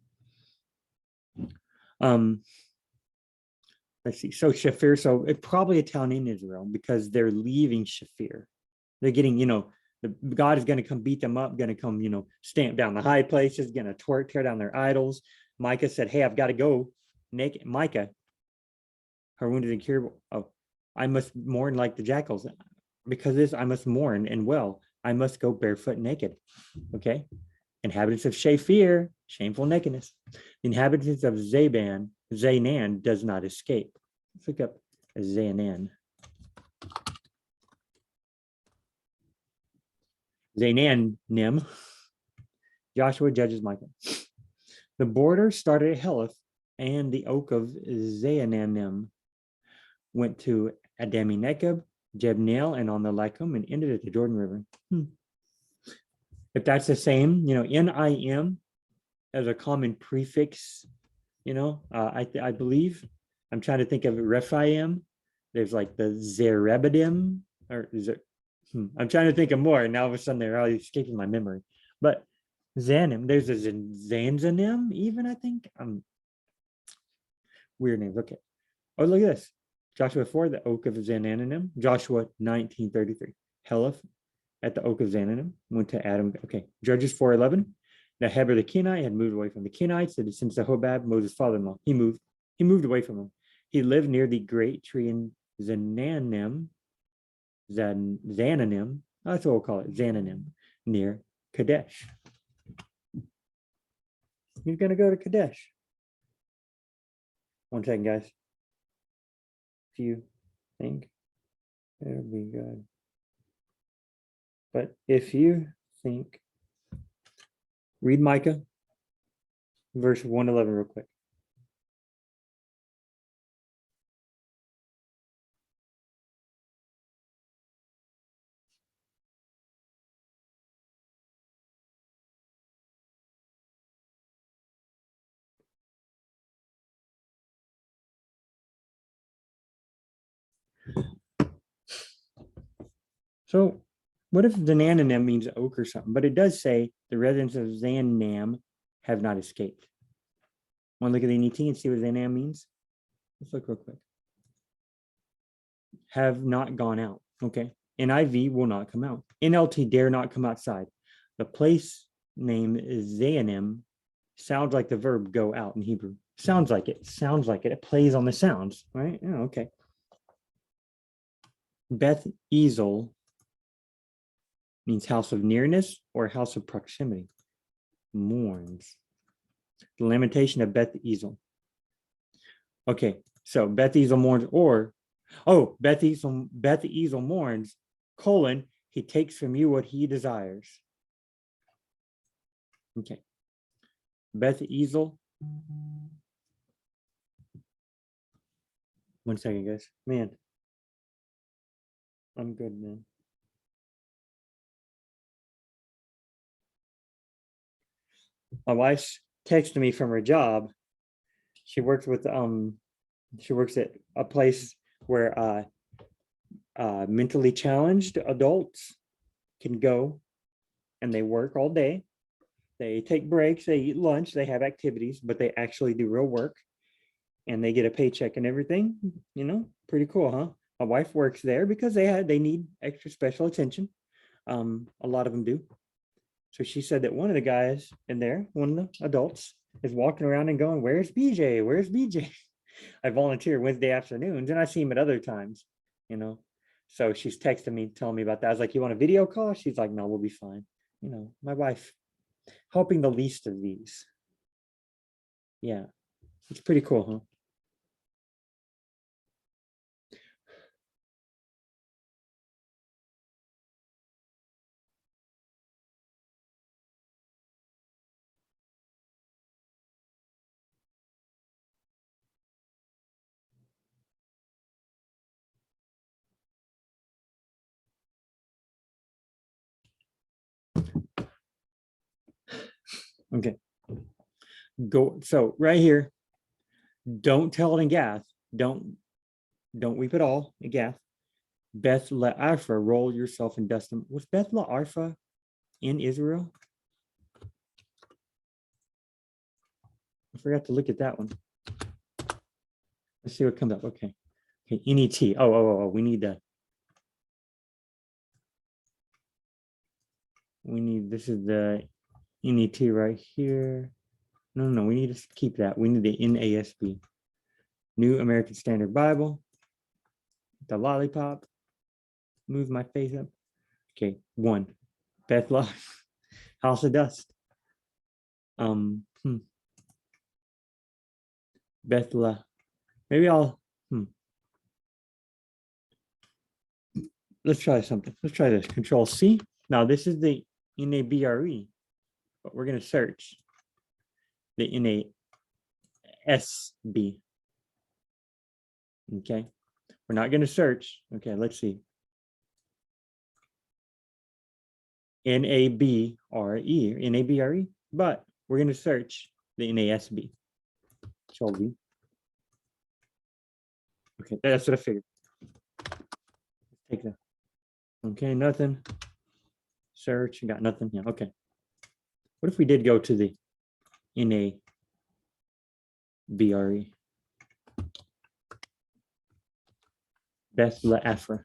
Let's see. So Shafir, so it's probably a town in Israel because they're leaving Shafir. They're getting, God is going to come beat them up, going to come, stamp down the high places, going to tear down their idols. Micah said, hey, I've got to go naked. Micah, her wound is incurable. Oh, I must mourn like the jackals. Because this, I must mourn and well, I must go barefoot naked. Okay. Inhabitants of Shafir, shameful nakedness. The inhabitants of Zaanan does not escape. Let's look up Zaanan. Zaananim. Joshua judges Micah. The border started at Heleth, and the oak of Zaananim went to Adami Nekeb, Jebneel, and on the Lakum, and ended at the Jordan River. If that's the same, NIM as a common prefix, I believe, I'm trying to think of Rephaim. There's like the Zerebedim, or is it? I'm trying to think of more. And now all of a sudden they're all escaping my memory. But Zanim, there's a Zanzanim, even, I think. Weird names. Okay. Oh, look at this. Joshua 4, the oak of Zananim. Joshua 19:33. Heleth at the oak of Zananim went to Adam. Okay. Judges 4:11. Now Heber the Kenite had moved away from the Kenites, the descendants of Hobab, Moses' father-in-law. He moved away from them. He lived near the great tree in Zananim. Zananim. That's what we'll call it. Zananim, near Kadesh. He's going to go to Kadesh. 1 second, guys. If you think it'll be good. But if you think, read Micah, verse 111 real quick. So what if Zananam means oak or something? But it does say the residents of Zanam have not escaped. Want to look at the NET and see what Zanam means? Let's look real quick. Have not gone out. Okay. NIV will not come out. NLT dare not come outside. The place name is Zayanim. Sounds like the verb go out in Hebrew. Sounds like it. Sounds like it. It plays on the sounds, right? Yeah, okay. Beth Ezel means house of nearness or house of proximity. Mourns. The lamentation of Beth Ezel. Okay, so Beth Ezel mourns, or Beth Ezel mourns, colon, he takes from you what he desires. Okay. Beth Ezel. One second, guys. Man. I'm good, man. My wife's texted me from her job. She works at a place where mentally challenged adults can go and they work all day. They take breaks, they eat lunch, they have activities, but they actually do real work and they get a paycheck and everything. You know, pretty cool, huh? My wife works there because they need extra special attention. A lot of them do. So she said that one of the guys in there, one of the adults, is walking around and going, "Where's BJ? Where's BJ?" I volunteer Wednesday afternoons and I see him at other times, you know. So she's texting me, telling me about that. I was like, "You want a video call?" She's like, "No, we'll be fine." You know, my wife helping the least of these. Yeah, it's pretty cool, huh? Okay. Go. So right here, don't tell it in Gath. Don't weep at all in Gath. Beth Le'arfa, roll yourself in dust. Was Beth Le'arfa in Israel? I forgot to look at that one. Let's see what comes up. Okay. Okay. NET. We need that. This is the NET right here. No, we need to keep that. We need the NASB. New American Standard Bible. The lollipop. Move my face up. Okay, 1. Bethla, House of Dust. Bethla. Maybe I'll. Let's try something. Let's try this. Control C. Now this is the NABRE, but we're going to search the NASB. Okay, we're not going to search. Okay, let's see. NABRE, but we're going to search the NASB. Control V. Okay, that's what I figured. Take that. Okay, nothing. Search, got nothing. Yeah, okay. What if we did go to the NABRE? Beth Le'afra.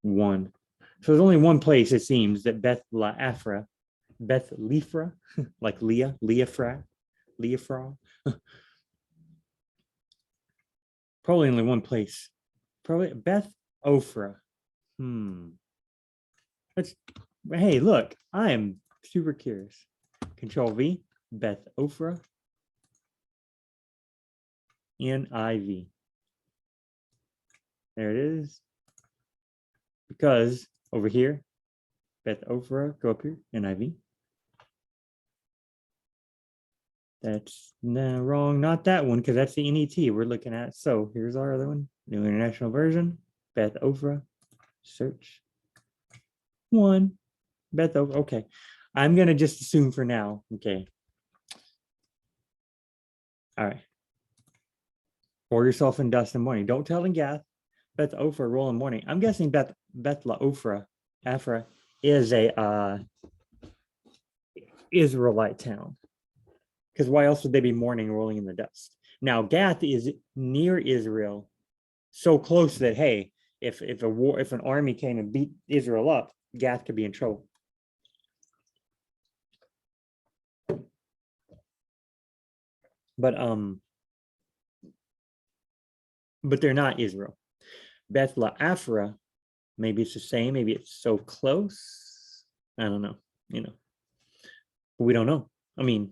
1. So there's only one place it seems that Beth Le'afra, Beth Lifra, like Leah, Leafra. Probably only one place. Probably Beth Ophrah. Hey, look, I am super curious. Control V, Beth Ophrah. NIV. There it is. Because over here, Beth Ophrah, go up here, NIV. That's wrong, not that one, because that's the NET we're looking at. So here's our other one, New International Version, Beth Ophrah, search. 1, Beth Ophrah, okay. I'm going to just assume for now, okay. All right. Pour yourself in dust and mourning. Don't tell in Gath. Beth Ophrah roll in mourning. I'm guessing Beth Ophrah, Afra, is a Israelite town. Because why else would they be mourning, rolling in the dust? Now Gath is near Israel, so close that hey, if an army came and beat Israel up, Gath could be in trouble. But they're not Israel. Beth Afra, maybe it's the same, maybe it's so close. I don't know, but we don't know. I mean,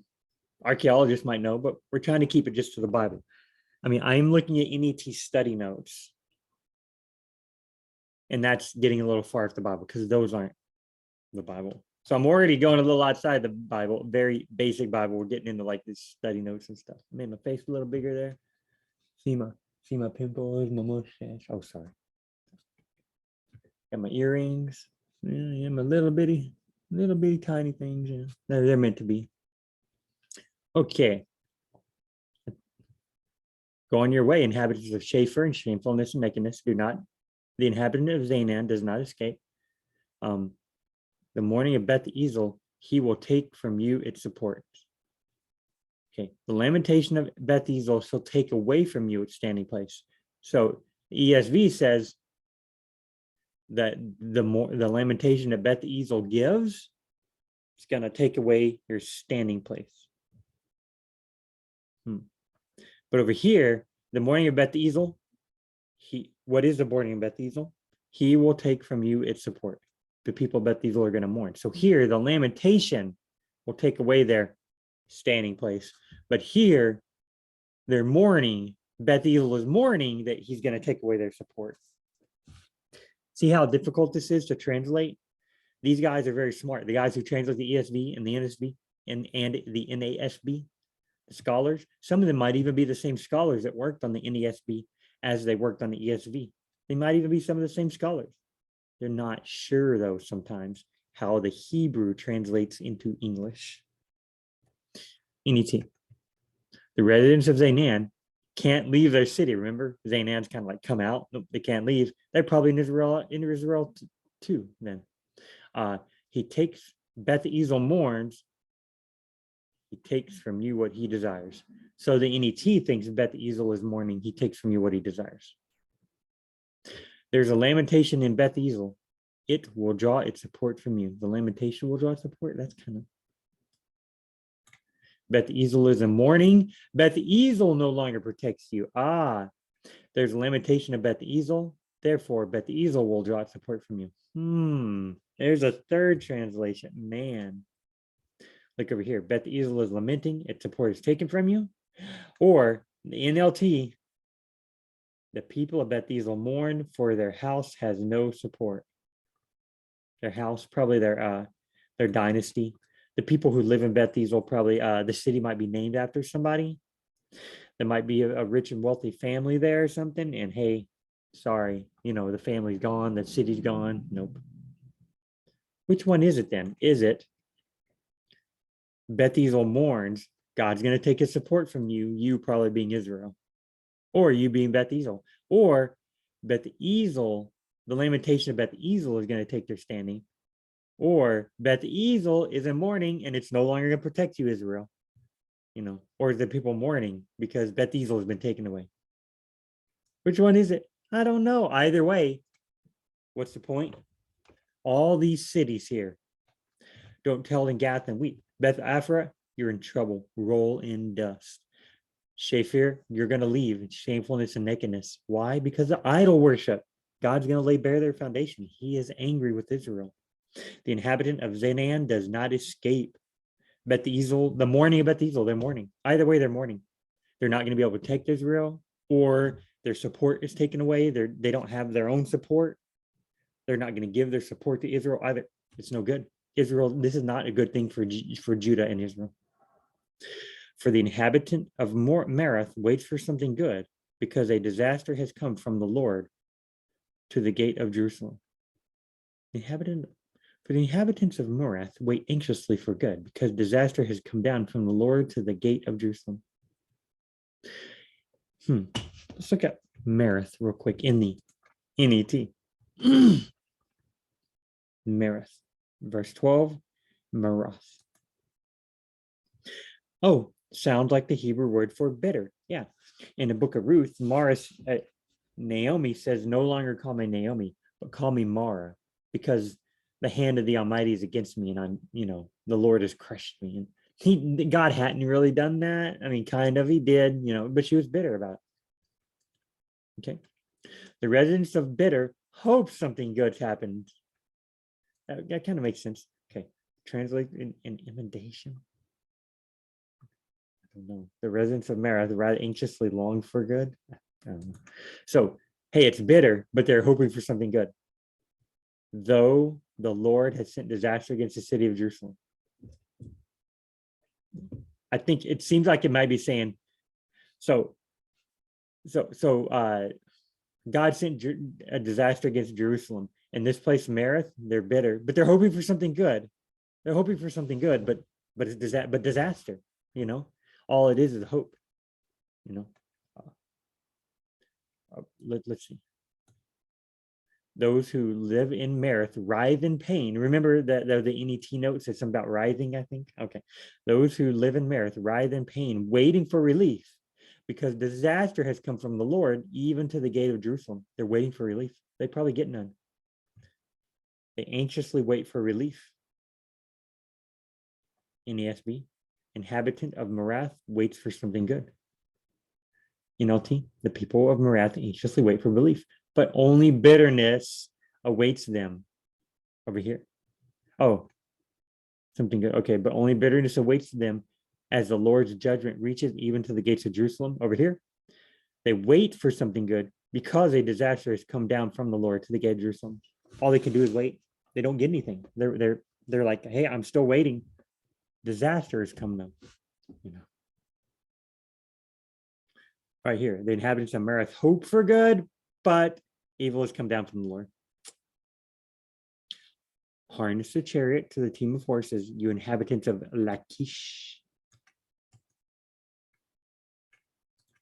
archaeologists might know, but we're trying to keep it just to the Bible. I mean, I'm looking at NET study notes, and that's getting a little far off the Bible because those aren't the Bible. So I'm already going a little outside the Bible, very basic Bible. We're getting into like this study notes and stuff. I made my face a little bigger there. See my pimples, my mustache. Oh, sorry. Got my earrings. Yeah, my little bitty tiny things. Yeah, they're meant to be. Okay. Go on your way, inhabitants of Schafer, and shamefulness and nakedness do not. The inhabitant of Zaanan does not escape. The mourning of Beth Ezel, he will take from you its support. Okay, the lamentation of Beth Ezel shall take away from you its standing place. So the ESV says that the lamentation that Beth Ezel gives is going to take away your standing place. But over here, the mourning of Beth Ezel, what is the mourning of Beth Ezel? He will take from you its support. The people of Beth Ezel are going to mourn. So here, the lamentation will take away their standing place. But here, they're mourning. Beth Ezel is mourning that he's going to take away their support. See how difficult this is to translate? These guys are very smart. The guys who translate the ESV and the NSV and the NASB, the scholars, some of them might even be the same scholars that worked on the NASB as they worked on the ESV. They might even be some of the same scholars. They're not sure, though, sometimes how the Hebrew translates into English. NET. The residents of Zaanan can't leave their city. Remember, Zaanan's kind of like come out. Nope, they can't leave. They're probably in Israel too. Then he takes Beth Ezel mourns. He takes from you what he desires. So the NET thinks Beth Ezel is mourning. He takes from you what he desires. There's a lamentation in Beth Ezel. It will draw its support from you. The lamentation will draw its support. That's kind of. Beth Ezel is in mourning. Beth Ezel no longer protects you. There's a lamentation of Beth Ezel. Therefore, Beth Ezel will draw its support from you. There's a third translation. Man. Look over here. Beth Ezel is lamenting. Its support is taken from you. Or the NLT. The people of Beth Ezel mourn, for their house has no support. Their house, probably their dynasty. The people who live in Beth Ezel, probably the city might be named after somebody. There might be a rich and wealthy family there or something. And hey, sorry, the family's gone, the city's gone. Nope. Which one is it then? Is it Beth Ezel mourns, God's going to take his support from you probably being Israel? Or you being Beth Ezel, or Beth Ezel, the lamentation of Beth Ezel is going to take their standing, or Beth Ezel is in mourning and it's no longer going to protect you, Israel, or is the people mourning because Beth Ezel has been taken away? Which one is it? I don't know. Either way, what's the point? All these cities here, don't tell in Gath and weep. Beth Afra, you're in trouble. Roll in dust. Schafer, you're going to leave. Shamefulness and nakedness. Why? Because of idol worship. God's going to lay bare their foundation. He is angry with Israel. The inhabitant of Zaanan does not escape. Beth Ezel, the mourning of Beth Ezel, they're mourning. Either way, they're mourning. They're not going to be able to protect Israel, or their support is taken away. They don't have their own support. They're not going to give their support to Israel either. It's no good. Israel, this is not a good thing for Judah and Israel. For the inhabitant of Marath waits for something good, because a disaster has come from the Lord to the gate of Jerusalem. For the inhabitants of Marath wait anxiously for good, because disaster has come down from the Lord to the gate of Jerusalem. Let's look at Marath real quick in the N-E-T. Merith. Verse 12, Meroth. Oh, sounds like the Hebrew word for bitter. Yeah. In the book of Ruth, Naomi says, no longer call me Naomi, but call me Mara, because the hand of the Almighty is against me, and I'm, the Lord has crushed me. And God hadn't really done that. I mean, kind of, he did, but she was bitter about it. Okay. The residents of bitter hope something good happens. That kind of makes sense. Okay. Translate in emendation. I don't know. The residents of Mara rather anxiously long for good. I don't know. So, hey, it's bitter, but they're hoping for something good. Though the Lord has sent disaster against the city of Jerusalem. I think it seems like it might be saying, so God sent a disaster against Jerusalem, and this place, Merith, they're bitter, but they're hoping for something good. They're hoping for something good, but it's disaster. All it is hope. Let's see. Those who live in Merith writhe in pain. Remember that the NET note says something about writhing, I think. Okay. Those who live in Merith writhe in pain, waiting for relief, because disaster has come from the Lord, even to the gate of Jerusalem. They're waiting for relief. They probably get none. They anxiously wait for relief. NESB, inhabitant of Merath waits for something good. NLT, the people of Merath anxiously wait for relief, but only bitterness awaits them. Over here. Oh, something good. Okay, but only bitterness awaits them as the Lord's judgment reaches even to the gates of Jerusalem. Over here, they wait for something good because a disaster has come down from the Lord to the gate of Jerusalem. All they can do is wait. They don't get anything. They're like, hey, I'm still waiting. Disaster has come up. Right here, the inhabitants of Merath hope for good, but evil has come down from the Lord. Harness a chariot to the team of horses, you inhabitants of Lachish.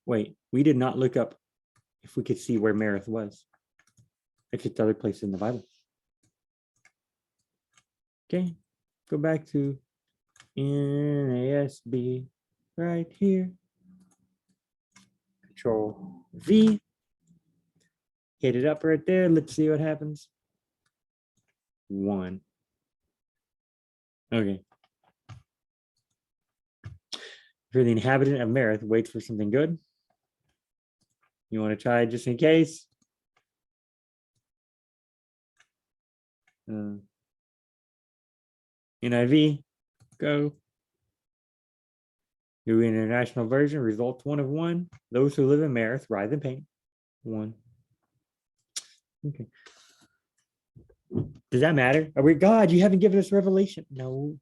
Wait, we did not look up if we could see where Merath was. If it's other place in the Bible. Okay, go back to NASB right here. Control V. Hit it up right there. Let's see what happens. 1. Okay. For the inhabitant of Merath waits for something good. You want to try just in case? NIV, go. New International Version, results 1 of 1. Those who live in Merath writhe in pain. 1. Okay. Does that matter? Are we, God, you haven't given us revelation? No.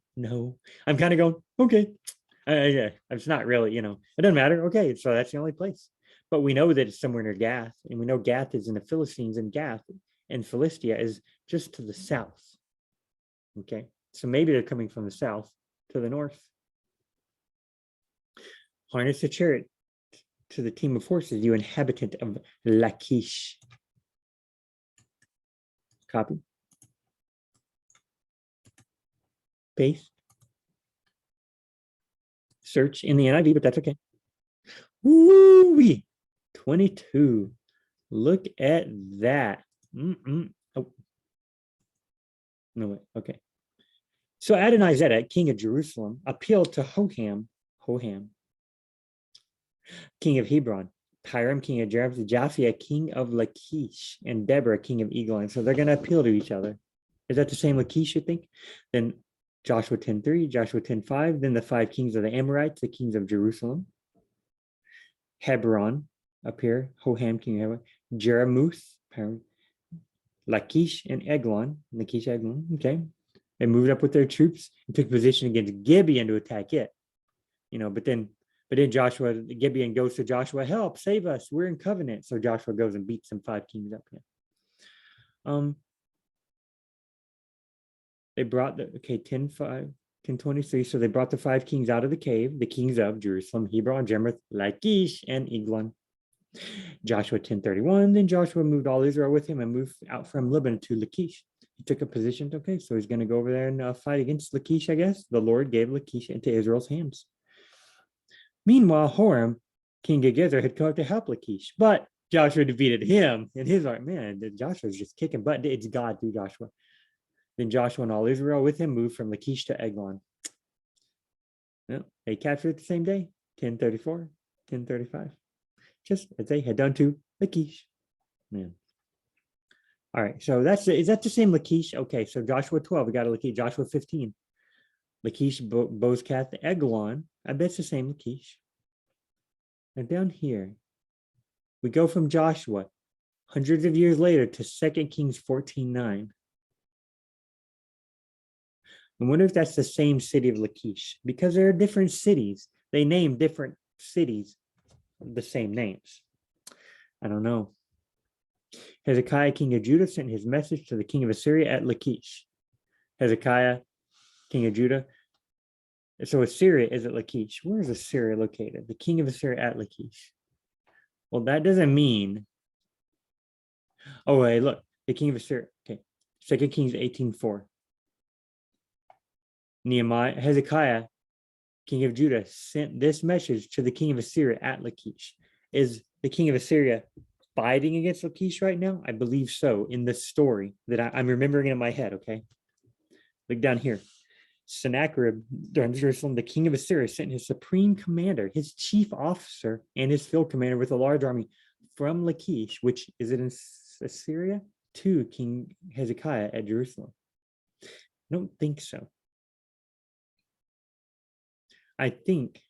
I'm kind of going, okay. Yeah, it's not really, it doesn't matter. Okay, so that's the only place. But we know that it's somewhere near Gath, and we know Gath is in the Philistines, and Gath and Philistia is just to the south. Okay, so maybe they're coming from the south to the north. Harness a chariot to the team of horses, you inhabitant of Lachish. Copy. Paste. Search in the NIV, but that's okay. Woo-wee! 22. Look at that. Oh. No way. Okay. So Adonizedek, king of Jerusalem, appealed to Hoham, king of Hebron, Hiram, king of Jerusalem, Japhia, king of Lachish, and Deborah, king of Eglon. So they're going to appeal to each other. Is that the same Lachish, you think? Then Joshua 10:3, Joshua 10:5, then the 5 kings of the Amorites, the kings of Jerusalem. Hebron, up here, Hoham, king of Hebron, Jeremuth, Lachish, and Eglon, okay. They moved up with their troops and took position against Gibeon to attack it. But then Gibeon goes to Joshua, help, save us, we're in covenant. So Joshua goes and beats some 5 kings up here. They brought 10:5, 10:23. So they brought the 5 kings out of the cave, the kings of Jerusalem, Hebron, Jeremuth, Lachish, and Eglon. Joshua 10:31. Then Joshua moved all Israel with him and moved out from Lebanon to Lachish. He took a position. Okay, so he's going to go over there and fight against Lachish, I guess. The Lord gave Lachish into Israel's hands. Meanwhile, Horam, king of Gezer, had come to help Lachish, but Joshua defeated him in his heart. Man, Joshua's just kicking butt. It's God through Joshua. Then Joshua and all Israel with him moved from Lachish to Eglon. Well, they captured it the same day, 10:34, 10:35, just as they had done to Lachish. Man. All right, so is that the same Lachish? Okay, so Joshua 12, we got a Lachish. Joshua 15, Lachish, Bozkath, Eglon. I bet it's the same Lachish. Now down here, we go from Joshua hundreds of years later to 2 Kings 14:9. I wonder if that's the same city of Lachish, because there are different cities. They name different cities the same names. I don't know. Hezekiah, king of Judah, sent his message to the king of Assyria at Lachish. Hezekiah, king of Judah. So Assyria is at Lachish. Where is Assyria located? The king of Assyria at Lachish. Well, that doesn't mean. Oh, wait, look. The king of Assyria. Okay. 2 Kings 18:4. Hezekiah, king of Judah, sent this message to the king of Assyria at Lachish. Is the king of Assyria fighting against Lachish right now? I believe so, in the story that I'm remembering in my head, okay? Look down here. Sennacherib, during Jerusalem, the king of Assyria sent his supreme commander, his chief officer, and his field commander with a large army from Lachish, which is it in Assyria, to King Hezekiah at Jerusalem. I don't think so. I think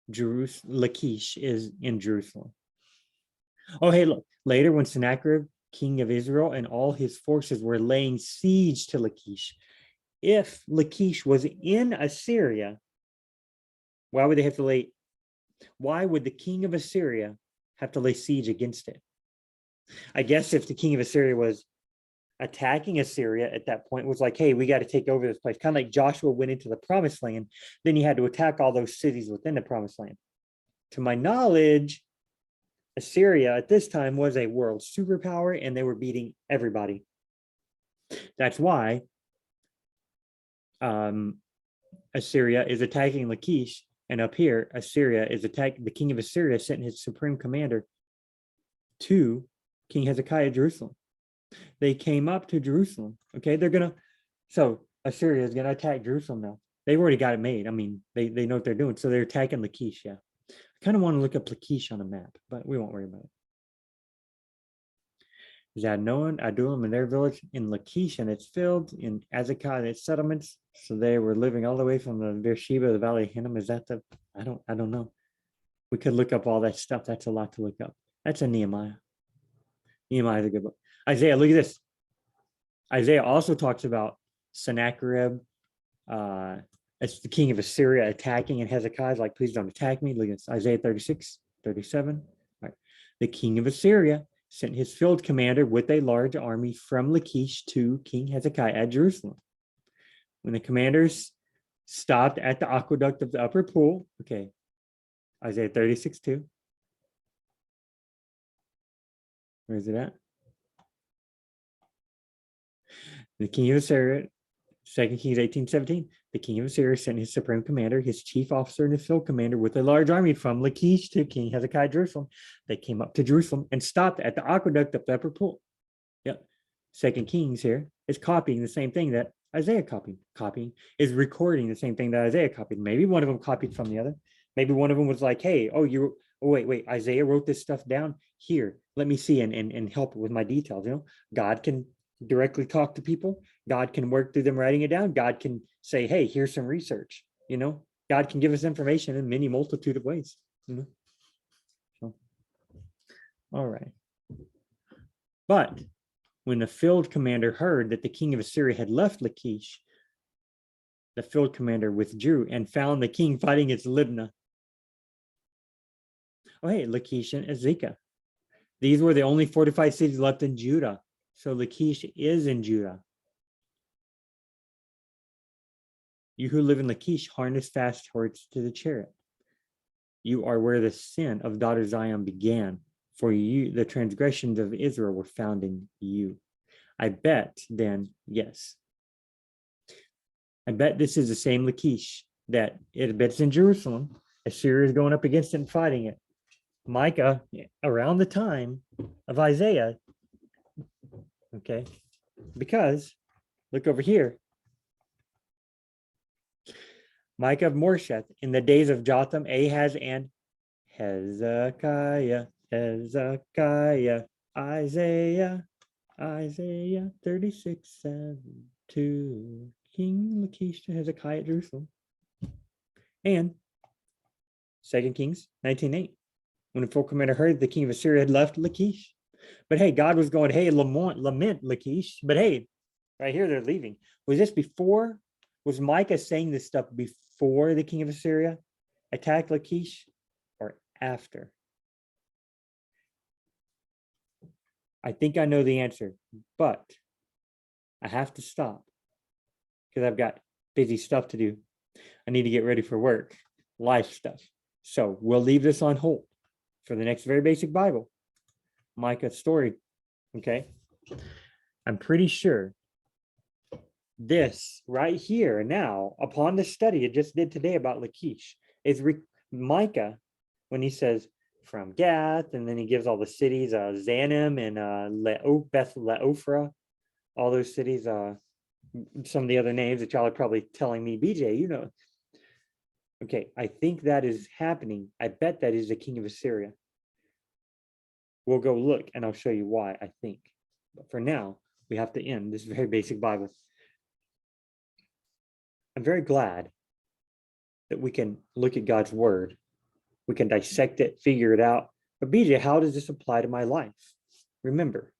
Lachish is in Jerusalem. Oh, hey, look. Later, when Sennacherib, king of Israel, and all his forces were laying siege to Lachish, if Lachish was in Assyria, why would the king of Assyria have to lay siege against it? I guess if the king of Assyria was attacking Assyria at that point, was like, hey, we got to take over this place. Kind of like Joshua went into the promised land, then he had to attack all those cities within the promised land. To my knowledge, Assyria at this time was a world superpower and they were beating everybody. That's why Assyria is attacking Lachish, and up here, Assyria is attacking. The king of Assyria sent his supreme commander to King Hezekiah, Jerusalem. They came up to Jerusalem. Okay, so Assyria is gonna attack Jerusalem now. They've already got it made. I mean, they know what they're doing. So they're attacking Lachish, yeah. I kind of want to look up Lachish on a map, but we won't worry about it. Zadnoan, Adullam, and their village in Lachish and its fields, in Azekah and its settlements. So they were living all the way from the Beersheba, the Valley of Hinnom. Is that I don't know. We could look up all that stuff. That's a lot to look up. That's a Nehemiah. Nehemiah is a good book. Isaiah, look at this. Isaiah also talks about Sennacherib as the king of Assyria attacking, and Hezekiah is like, please don't attack me. Look at this, Isaiah 36, 37. All right. The king of Assyria sent his field commander with a large army from Lachish to King Hezekiah at Jerusalem. When the commanders stopped at the aqueduct of the upper pool, okay, Isaiah 36, 2. Where is it at? The king of Assyria, 2 Kings 18:17. The king of Assyria sent his supreme commander, his chief officer, and his field commander with a large army from Lachish to King Hezekiah, Jerusalem. They came up to Jerusalem and stopped at the aqueduct of the upper pool. Yep. 2 Kings here is copying the same thing that Isaiah copied. Copying is recording the same thing that Isaiah copied. Maybe one of them copied from the other. Maybe one of them was like, hey, wait, Isaiah wrote this stuff down here. Let me see and help with my details. You know, God can directly talk to people. God can work through them writing it down. God can say, hey, here's some research. You know, God can give us information in many multitude of ways. You know, so, all right. But when the field commander heard that the king of Assyria had left Lachish, the field commander withdrew and found the king fighting against Libnah. Oh, hey, Lachish and Azekah. These were the only fortified cities left in Judah. So Lachish is in Judah. You who live in Lachish, harness fast horses to the chariot. You are where the sin of daughter Zion began. For you, the transgressions of Israel were found in you. I bet then, yes. I bet this is the same Lachish that it's in Jerusalem. Assyria is going up against it and fighting it. Micah, around the time of Isaiah, okay, because look over here. Micah of Morsheth, in the days of Jotham, Ahaz, and Hezekiah, Isaiah 36:7 King Lachish to Hezekiah at Jerusalem. And 2 Kings 19:8, when the full commander heard the king of Assyria had left Lachish. But hey, God was going, hey, lament Lachish. But hey, right here they're leaving. Was this before? Was Micah saying this stuff before the king of Assyria attacked Lachish or after? I think I know the answer, but I have to stop because I've got busy stuff to do. I need to get ready for work, life stuff. So we'll leave this on hold for the next very basic Bible, Micah story. Okay. I'm pretty sure this right here now, upon the study it just did today about Lachish, is Micah when he says from Gath, and then he gives all the cities, Zanim and Beth Leophra, all those cities, some of the other names that y'all are probably telling me, BJ, you know. Okay, I think that is happening. I bet that is the king of Assyria. We'll go look and I'll show you why I think. But for now, we have to end this very basic Bible. I'm very glad that we can look at God's word. We can dissect it, figure it out. But BJ, how does this apply to my life? Remember,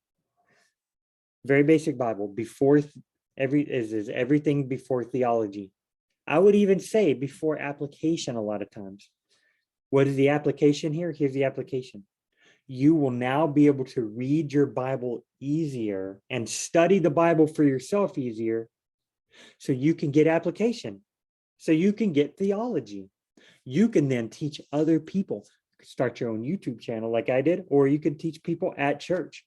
very basic Bible, before is everything before theology. I would even say before application a lot of times. What is the application here? Here's the application. You will now be able to read your Bible easier and study the Bible for yourself easier so you can get application, so you can get theology. You can then teach other people. Start your own YouTube channel like I did, or you can teach people at church.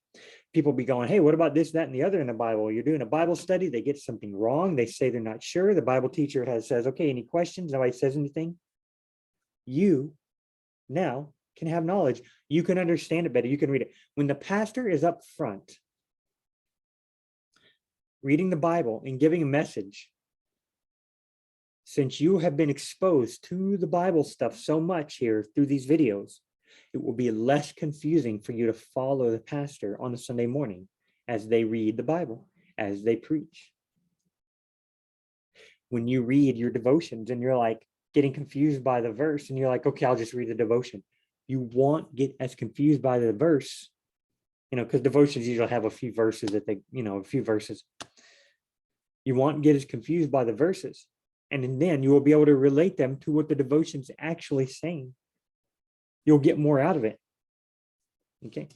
People be going, hey, what about this, that, and the other in the Bible? You're doing a Bible study, they get something wrong, they say they're not sure. The Bible teacher says, okay, any questions? Nobody says anything. You now can have knowledge. You can understand it better. You can read it. When the pastor is up front reading the Bible and giving a message, since you have been exposed to the Bible stuff so much here through these videos, it will be less confusing for you to follow the pastor on a Sunday morning as they read the Bible, as they preach. When you read your devotions and you're like getting confused by the verse and you're like, okay, I'll just read the devotion. You won't get as confused by the verse, because devotions usually have a few verses that a few verses. You won't get as confused by the verses. And then you will be able to relate them to what the devotion's actually saying. You'll get more out of it. Okay.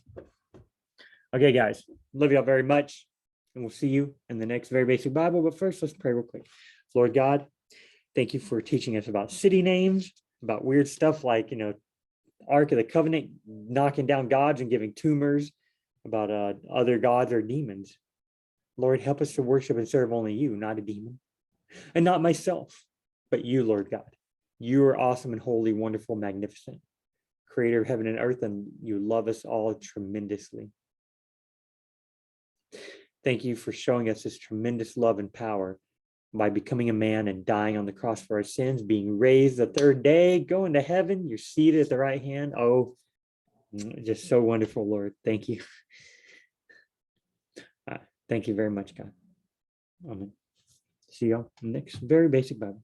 Okay, guys. Love y'all very much. And we'll see you in the next very basic Bible. But first, let's pray real quick. Lord God, thank you for teaching us about city names, about weird stuff like, Ark of the Covenant, knocking down gods and giving tumors, about other gods or demons. Lord, help us to worship and serve only you, not a demon. And not myself, but you, Lord God. You are awesome and holy, wonderful, magnificent, creator of heaven and earth, and you love us all tremendously. Thank you for showing us this tremendous love and power by becoming a man and dying on the cross for our sins, being raised the third day, going to heaven. You're seated at the right hand. Oh, just so wonderful, Lord. Thank you. Thank you very much, God. Amen. See y'all next very basic Bible.